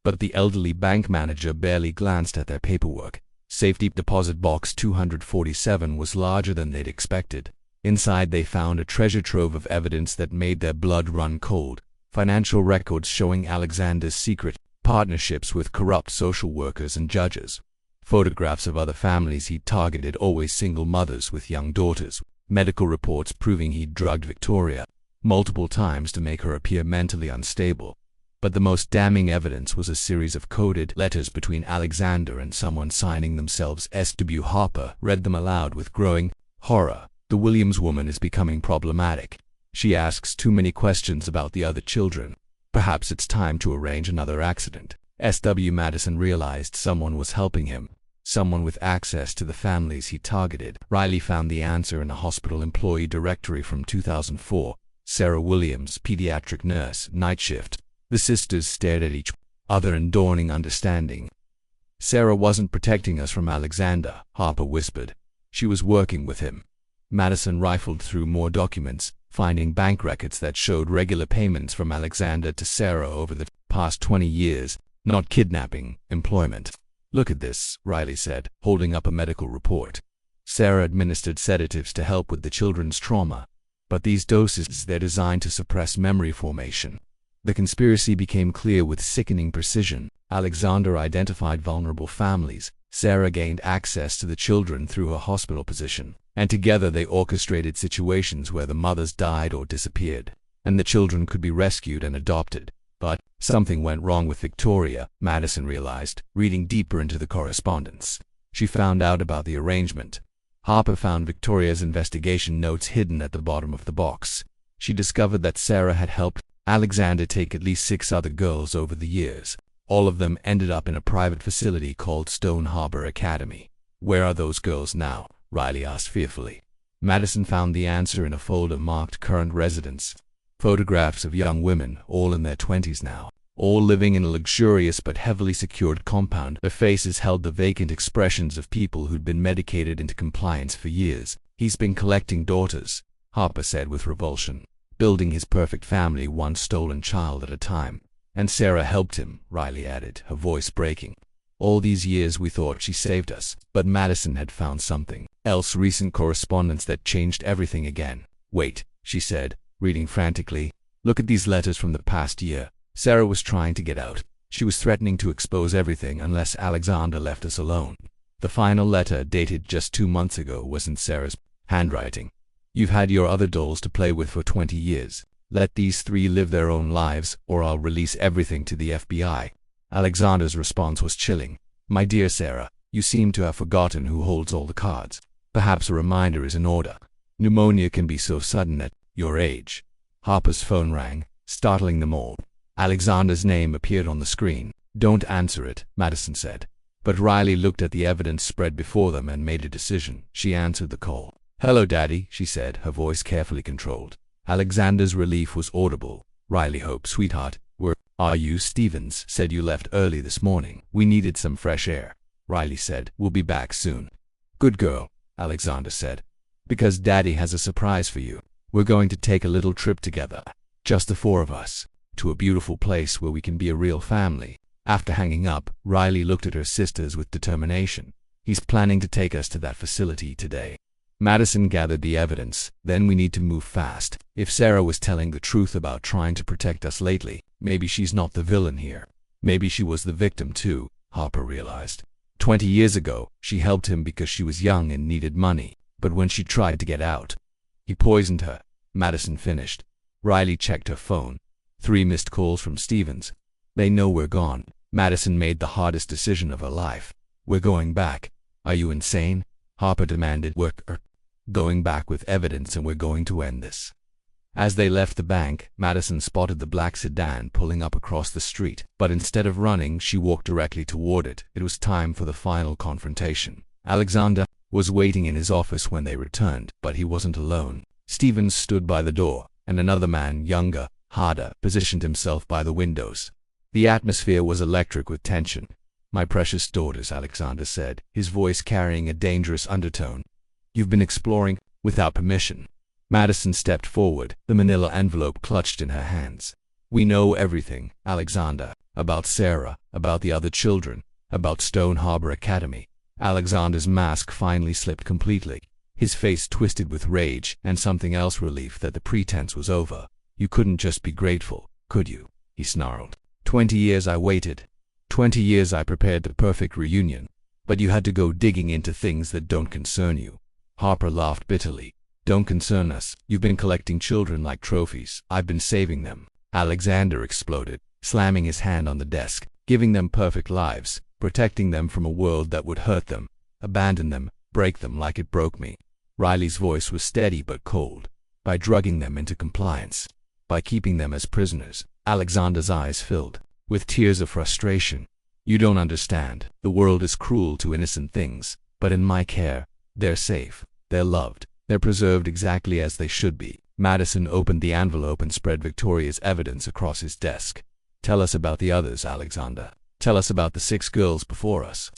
But the elderly bank manager barely glanced at their paperwork. Safety deposit box 247 was larger than they'd expected. Inside they found a treasure trove of evidence that made their blood run cold. Financial records showing Alexander's secret partnerships with corrupt social workers and judges. Photographs of other families he'd targeted, always single mothers with young daughters. Medical reports proving he'd drugged Victoria multiple times to make her appear mentally unstable. But the most damning evidence was a series of coded letters between Alexander and someone signing themselves S.W. Harper read them aloud with growing horror. "The Williams woman is becoming problematic. She asks too many questions about the other children. Perhaps it's time to arrange another accident." S.W. Madison realized someone was helping him, someone with access to the families he targeted. Riley found the answer in a hospital employee directory from 2004. Sarah Williams, pediatric nurse, night shift. The sisters stared at each other in dawning understanding. "Sarah wasn't protecting us from Alexander," Harper whispered. "She was working with him." Madison rifled through more documents, finding bank records that showed regular payments from Alexander to Sarah over the past 20 years, not kidnapping, employment. "Look at this," Riley said, holding up a medical report. Sarah administered sedatives to help with the children's trauma. But these doses, they're designed to suppress memory formation. The conspiracy became clear with sickening precision. Alexander identified vulnerable families. Sarah gained access to the children through her hospital position. And together they orchestrated situations where the mothers died or disappeared, and the children could be rescued and adopted. But something went wrong with Victoria, Madison realized, reading deeper into the correspondence. She found out about the arrangement. Harper found Victoria's investigation notes hidden at the bottom of the box. She discovered that Sarah had helped Alexander take at least 6 other girls over the years. All of them ended up in a private facility called Stone Harbor Academy. "Where are those girls now?" Riley asked fearfully. Madison found the answer in a folder marked current residents. Photographs of young women, all in their 20s now, all living in a luxurious but heavily secured compound. Their faces held the vacant expressions of people who'd been medicated into compliance for years. "He's been collecting daughters," Harper said with revulsion, "building his perfect family one stolen child at a time." "And Sarah helped him," Riley added, her voice breaking. "All these years we thought she saved us." But Madison had found something else, recent correspondence that changed everything again. "Wait," she said, reading frantically. "Look at these letters from the past year. Sarah was trying to get out. She was threatening to expose everything unless Alexander left us alone." The final letter, dated just 2 months ago, was in Sarah's handwriting. "You've had your other dolls to play with for 20 years. Let these 3 live their own lives, or I'll release everything to the FBI." Alexander's response was chilling. "My dear Sarah, You seem to have forgotten who holds all the cards. Perhaps a reminder is in order. Pneumonia can be so sudden at your age. Harper's phone rang, startling them all. Alexander's name appeared on the screen. Don't answer it, Madison said. But Riley looked at the evidence spread before them and made a decision. She answered the call. Hello, Daddy, she said, her voice carefully controlled. Alexander's relief was audible. Riley hoped, sweetheart, are you? Stevens said you left early this morning. We needed some fresh air. Riley said, we'll be back soon. Good girl, Alexander said. Because Daddy has a surprise for you. We're going to take a little trip together. Just the four of us. To a beautiful place where we can be a real family. After hanging up, Riley looked at her sisters with determination. He's planning to take us to that facility today. Madison gathered the evidence. Then we need to move fast. If Sarah was telling the truth about trying to protect us lately, maybe she's not the villain here. Maybe she was the victim too, Harper realized. 20 years ago, she helped him because she was young and needed money. But when she tried to get out, he poisoned her. Madison finished. Riley checked her phone. 3 missed calls from Stevens. They know we're gone. Madison made the hardest decision of her life. We're going back. Are you insane? Harper demanded. We're going back with evidence and we're going to end this. As they left the bank, Madison spotted the black sedan pulling up across the street. But instead of running, she walked directly toward it. It was time for the final confrontation. Alexander was waiting in his office when they returned, but he wasn't alone. Stevens stood by the door, and another man, younger, harder, positioned himself by the windows. The atmosphere was electric with tension. My precious daughters, Alexander said, his voice carrying a dangerous undertone. You've been exploring without permission. Madison stepped forward, the manila envelope clutched in her hands. We know everything, Alexander, about Sarah, about the other children, about Stone Harbor Academy. Alexander's mask finally slipped completely. His face twisted with rage and something else, relief that the pretense was over. You couldn't just be grateful, could you? He snarled. 20 years I waited. 20 years I prepared the perfect reunion. But you had to go digging into things that don't concern you. Harper laughed bitterly. Don't concern us. You've been collecting children like trophies. I've been saving them. Alexander exploded, slamming his hand on the desk, giving them perfect lives, protecting them from a world that would hurt them, abandon them, break them like it broke me. Riley's voice was steady but cold. By drugging them into compliance, by keeping them as prisoners. Alexander's eyes filled with tears of frustration. You don't understand. The world is cruel to innocent things, but in my care, they're safe, they're loved, they're preserved exactly as they should be. Madison opened the envelope and spread Victoria's evidence across his desk. Tell us about the others, Alexander. Tell us about the 6 girls before us.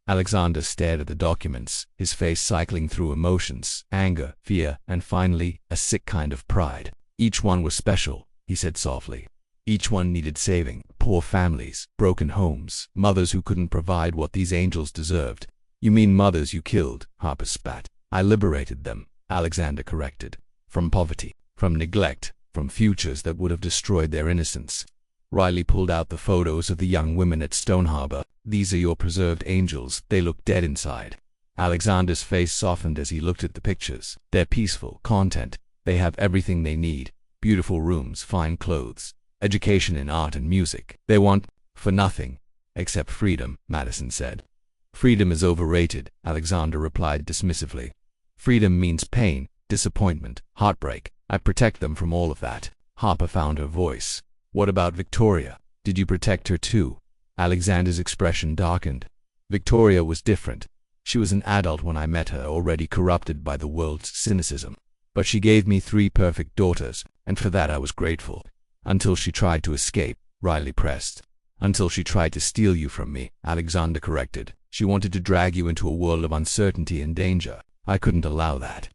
Alexander stared at the documents, his face cycling through emotions, anger, fear, and finally, a sick kind of pride. Each one was special, he said softly. Each one needed saving. Poor families, broken homes, mothers who couldn't provide what these angels deserved. You mean mothers you killed, Harper spat. I liberated them, Alexander corrected. From poverty, from neglect, from futures that would have destroyed their innocence. Riley pulled out the photos of the young women at Stone Harbor. These are your preserved angels. They look dead inside. Alexander's face softened as he looked at the pictures. They're peaceful, content. They have everything they need. Beautiful rooms, fine clothes, education in art and music. They want for nothing, except freedom, Madison said. Freedom is overrated, Alexander replied dismissively. Freedom means pain, disappointment, heartbreak. I protect them from all of that. Harper found her voice. What about Victoria? Did you protect her too? Alexander's expression darkened. Victoria was different. She was an adult when I met her, already corrupted by the world's cynicism. But she gave me 3 perfect daughters, and for that I was grateful. Until she tried to escape, Riley pressed. Until she tried to steal you from me, Alexander corrected. She wanted to drag you into a world of uncertainty and danger. I couldn't allow that.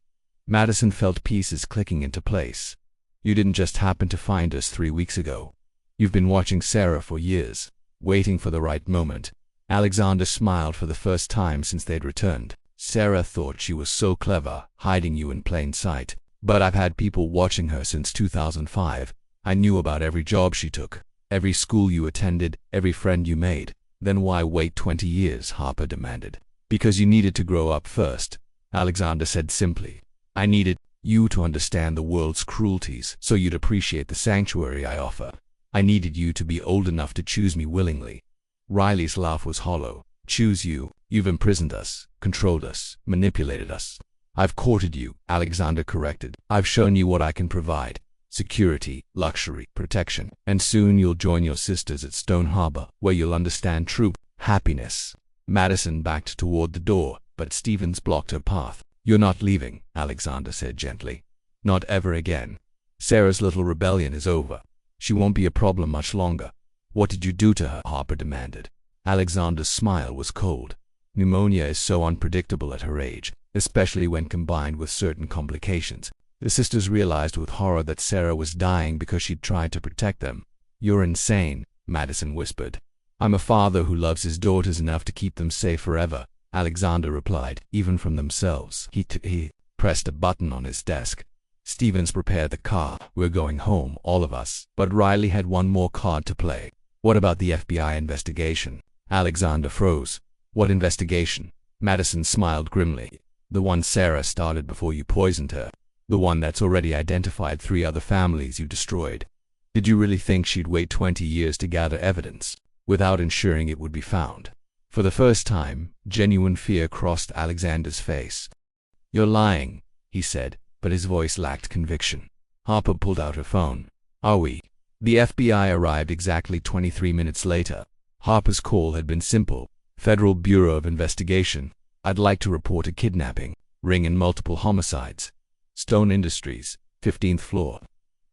Madison felt pieces clicking into place. You didn't just happen to find us 3 weeks ago. You've been watching Sarah for years, waiting for the right moment. Alexander smiled for the first time since they'd returned. Sarah thought she was so clever, hiding you in plain sight. But I've had people watching her since 2005. I knew about every job she took, every school you attended, every friend you made. Then why wait 20 years, Harper demanded. Because you needed to grow up first, Alexander said simply. I needed you to understand the world's cruelties so you'd appreciate the sanctuary I offer. I needed you to be old enough to choose me willingly. Riley's laugh was hollow. choose you. You've imprisoned us, controlled us, manipulated us. I've courted you, Alexander corrected. I've shown you what I can provide. Security, luxury, protection. And soon you'll join your sisters at Stone Harbor, where you'll understand true happiness. Madison backed toward the door, but Stevens blocked her path. You're not leaving, Alexander said gently. Not ever again. Sarah's little rebellion is over. She won't be a problem much longer. What did you do to her? Harper demanded. Alexander's smile was cold. Pneumonia is so unpredictable at her age, especially when combined with certain complications. The sisters realized with horror that Sarah was dying because she'd tried to protect them. You're insane, Madison whispered. I'm a father who loves his daughters enough to keep them safe forever, Alexander replied, even from themselves. He pressed a button on his desk. Stevens prepared the car. We're going home, all of us. But Riley had one more card to play. What about the FBI investigation? Alexander froze. What investigation? Madison smiled grimly. The one Sarah started before you poisoned her. The one that's already identified 3 other families you destroyed. Did you really think she'd wait 20 years to gather evidence, without ensuring it would be found? For the first time, genuine fear crossed Alexander's face. You're lying, he said, but his voice lacked conviction. Harper pulled out her phone. Are we? The FBI arrived exactly 23 minutes later. Harper's call had been simple. Federal Bureau of Investigation. I'd like to report a kidnapping, ring and multiple homicides. Stone Industries, 15th floor.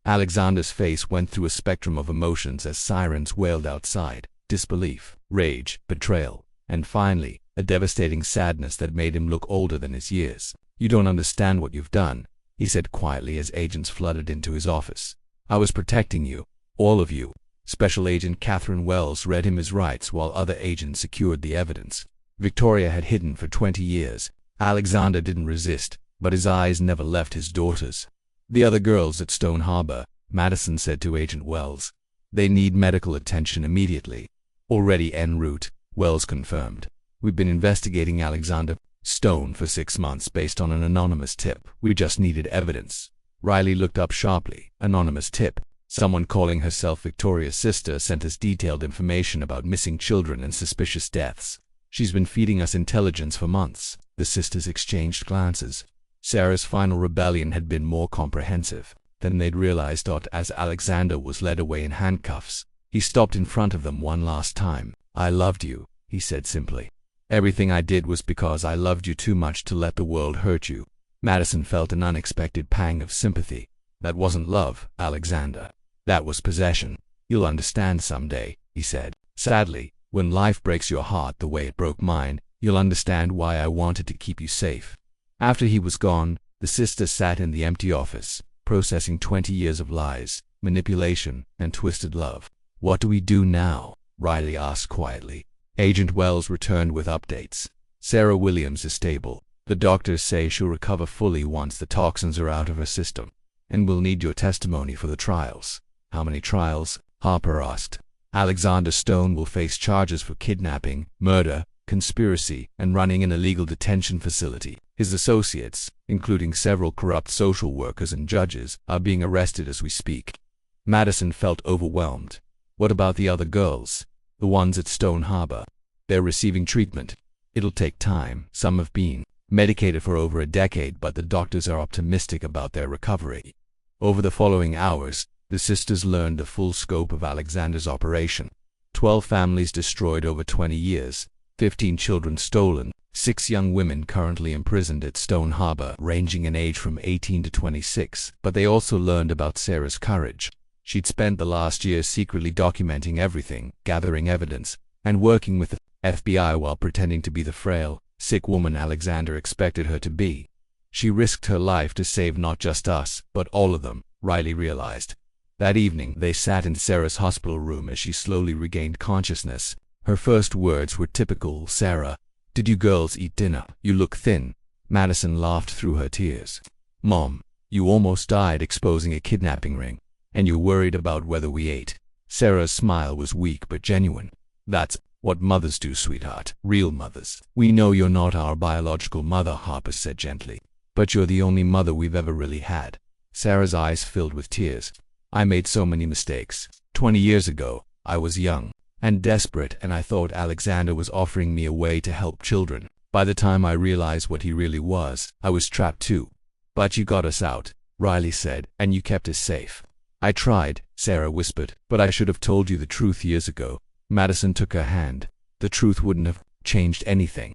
Alexander's face went through a spectrum of emotions as sirens wailed outside. Disbelief, rage, betrayal, and finally, a devastating sadness that made him look older than his years. You don't understand what you've done, he said quietly as agents flooded into his office. I was protecting you, all of you. Special Agent Catherine Wells read him his rights while other agents secured the evidence. Victoria had hidden for 20 years. Alexander didn't resist, but his eyes never left his daughters. The other girls at Stone Harbor, Madison said to Agent Wells. They need medical attention immediately. Already en route, Wells confirmed. We've been investigating Alexander Stone for 6 months based on an anonymous tip. We just needed evidence. Riley looked up sharply. Anonymous tip. Someone calling herself Victoria's sister sent us detailed information about missing children and suspicious deaths. She's been feeding us intelligence for months. The sisters exchanged glances. Sarah's final rebellion had been more comprehensive than they'd realized. As Alexander was led away in handcuffs, he stopped in front of them one last time. I loved you, he said simply. Everything I did was because I loved you too much to let the world hurt you. Madison felt an unexpected pang of sympathy. That wasn't love, Alexander. That was possession. You'll understand someday, he said. Sadly, when life breaks your heart the way it broke mine, you'll understand why I wanted to keep you safe. After he was gone, the sisters sat in the empty office, processing 20 years of lies, manipulation, and twisted love. What do we do now? Riley asked quietly. Agent Wells returned with updates. Sarah Williams is stable. The doctors say she'll recover fully once the toxins are out of her system. And we'll need your testimony for the trials. How many trials? Harper asked. Alexander Stone will face charges for kidnapping, murder, conspiracy, and running an illegal detention facility. His associates, including several corrupt social workers and judges, are being arrested as we speak. Madison felt overwhelmed. What about the other girls? The ones at Stone Harbor? They're receiving treatment. It'll take time. Some have been medicated for over a decade, but the doctors are optimistic about their recovery. Over the following hours, the sisters learned the full scope of Alexander's operation. 12 families destroyed over 20 years, 15 children stolen, 6 young women currently imprisoned at Stone Harbor, ranging in age from 18 to 26. But they also learned about Sarah's courage. She'd spent the last year secretly documenting everything, gathering evidence, and working with the FBI while pretending to be the frail, sick woman Alexander expected her to be. She risked her life to save not just us, but all of them, Riley realized. That evening, they sat in Sarah's hospital room as she slowly regained consciousness. Her first words were typical Sarah. Did you girls eat dinner? You look thin. Madison laughed through her tears. Mom, you almost died exposing a kidnapping ring, and you're worried about whether we ate. Sarah's smile was weak but genuine. That's what mothers do, sweetheart. Real mothers. We know you're not our biological mother, Harper said gently. But you're the only mother we've ever really had. Sarah's eyes filled with tears. I made so many mistakes. 20 years ago, I was young, and desperate, and I thought Alexander was offering me a way to help children. By the time I realized what he really was, I was trapped too. But you got us out, Riley said, and you kept us safe. I tried, Sarah whispered, but I should have told you the truth years ago. Madison took her hand. The truth wouldn't have changed anything.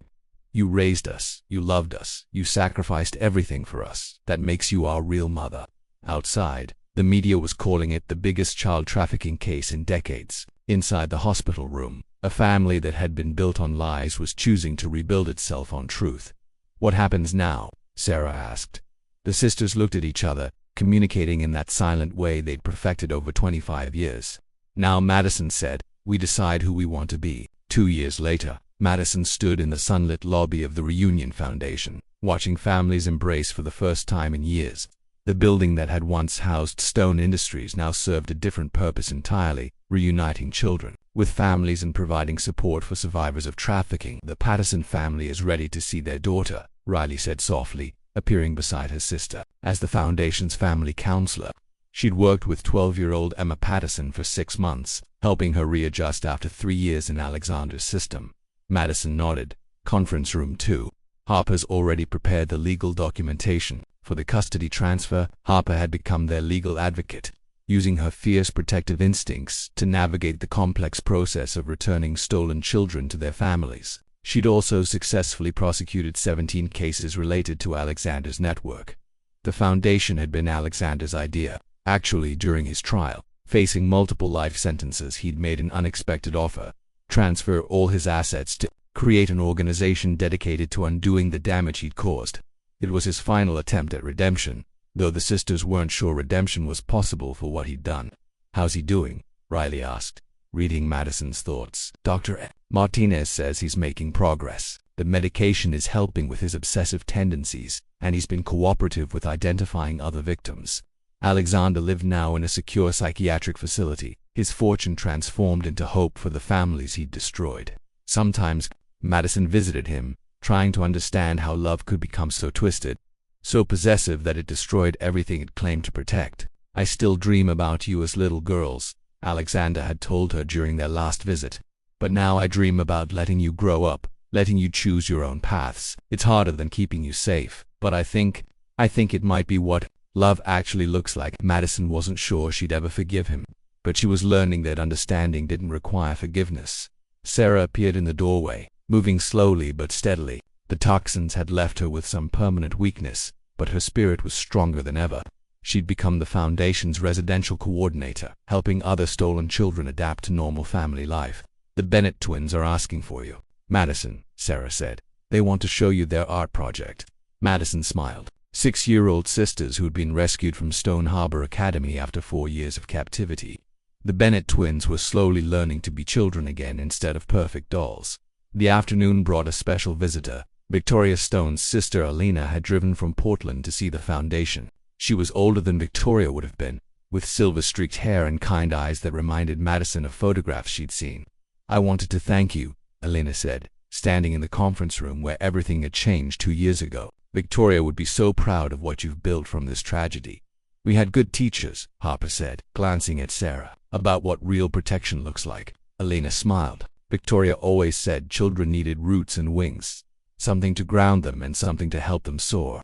You raised us, you loved us, you sacrificed everything for us. That makes you our real mother. Outside, the media was calling it the biggest child trafficking case in decades. Inside the hospital room, a family that had been built on lies was choosing to rebuild itself on truth. What happens now? Sarah asked. The sisters looked at each other, communicating in that silent way they'd perfected over 25 years. Now, Madison said, we decide who we want to be. 2 years later, Madison stood in the sunlit lobby of the Reunion Foundation, watching families embrace for the first time in years. The building that had once housed Stone Industries now served a different purpose entirely, reuniting children with families and providing support for survivors of trafficking. The Patterson family is ready to see their daughter, Riley said softly, appearing beside her sister as the foundation's family counselor. She'd worked with 12-year-old Emma Patterson for 6 months, helping her readjust after 3 years in Alexander's system. Madison nodded. Conference room 2. Harper's already prepared the legal documentation. For the custody transfer, Harper had become their legal advocate, using her fierce protective instincts to navigate the complex process of returning stolen children to their families. She'd also successfully prosecuted 17 cases related to Alexander's network. The foundation had been Alexander's idea. Actually, during his trial, facing multiple life sentences, he'd made an unexpected offer: transfer all his assets to create an organization dedicated to undoing the damage he'd caused. It was his final attempt at redemption, though the sisters weren't sure redemption was possible for what he'd done. How's he doing? Riley asked, reading Madison's thoughts. Dr. Martinez says he's making progress. The medication is helping with his obsessive tendencies, and he's been cooperative with identifying other victims. Alexander lived now in a secure psychiatric facility, his fortune transformed into hope for the families he'd destroyed. Sometimes, Madison visited him, trying to understand how love could become so twisted, so possessive that it destroyed everything it claimed to protect. I still dream about you as little girls, Alexander had told her during their last visit. But now I dream about letting you grow up, letting you choose your own paths. It's harder than keeping you safe, but I think it might be what love actually looks like. Madison wasn't sure she'd ever forgive him, but she was learning that understanding didn't require forgiveness. Sarah appeared in the doorway, moving slowly but steadily. The toxins had left her with some permanent weakness, but her spirit was stronger than ever. She'd become the foundation's residential coordinator, helping other stolen children adapt to normal family life. The Bennett twins are asking for you, Madison, Sarah said. They want to show you their art project. Madison smiled. 6-year-old sisters who'd been rescued from Stone Harbor Academy after 4 years of captivity. The Bennett twins were slowly learning to be children again instead of perfect dolls. The afternoon brought a special visitor. Victoria Stone's sister Alina had driven from Portland to see the foundation. She was older than Victoria would have been, with silver-streaked hair and kind eyes that reminded Madison of photographs she'd seen. I wanted to thank you, Alina said, standing in the conference room where everything had changed 2 years ago. Victoria would be so proud of what you've built from this tragedy. We had good teachers, Harper said, glancing at Sarah, about what real protection looks like. Alina smiled. Victoria always said children needed roots and wings, something to ground them and something to help them soar.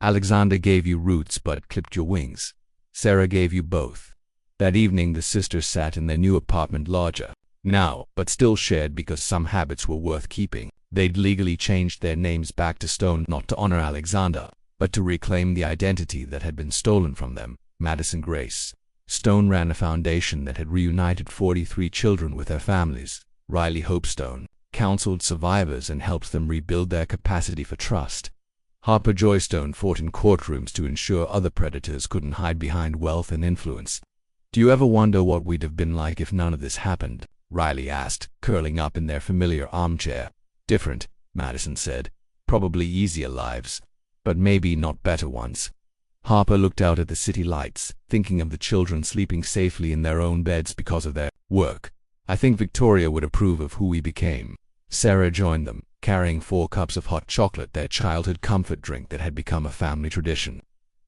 Alexander gave you roots but clipped your wings. Sarah gave you both. That evening the sisters sat in their new apartment larger now, but still shared because some habits were worth keeping. They'd legally changed their names back to Stone, not to honor Alexander, but to reclaim the identity that had been stolen from them. Madison Grace Stone ran a foundation that had reunited 43 children with their families. Riley Hope Stone counseled survivors and helped them rebuild their capacity for trust. Harper Joy Stone fought in courtrooms to ensure other predators couldn't hide behind wealth and influence. Do you ever wonder what we'd have been like if none of this happened? Riley asked, curling up in their familiar armchair. Different, Madison said. Probably easier lives, but maybe not better ones. Harper looked out at the city lights, thinking of the children sleeping safely in their own beds because of their work. I think Victoria would approve of who we became. Sarah joined them, carrying 4 cups of hot chocolate, their childhood comfort drink that had become a family tradition.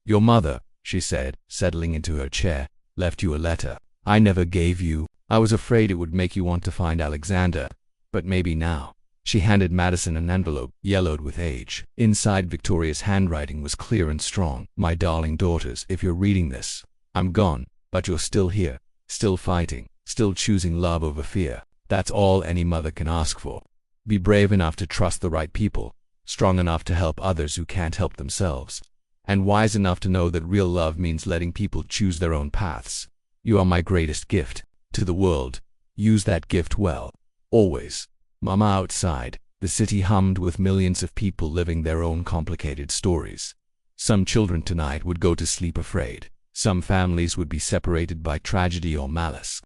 Your mother, she said, settling into her chair, left you a letter. I never gave you. I was afraid it would make you want to find Alexander, but maybe now. She handed Madison an envelope, yellowed with age. Inside, Victoria's handwriting was clear and strong. My darling daughters, if you're reading this, I'm gone, but you're still here, still fighting, still choosing love over fear. That's all any mother can ask for. Be brave enough to trust the right people, strong enough to help others who can't help themselves, and wise enough to know that real love means letting people choose their own paths. You are my greatest gift to the world. Use that gift well. Always. Mama. Outside, the city hummed with millions of people living their own complicated stories. Some children tonight would go to sleep afraid. Some families would be separated by tragedy or malice.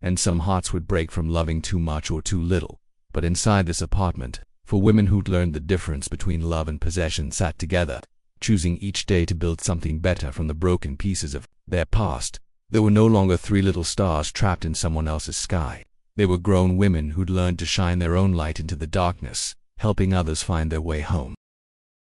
And some hearts would break from loving too much or too little. But inside this apartment, for women who'd learned the difference between love and possession sat together, choosing each day to build something better from the broken pieces of their past. There were no longer three little stars trapped in someone else's sky. They were grown women who'd learned to shine their own light into the darkness, helping others find their way home.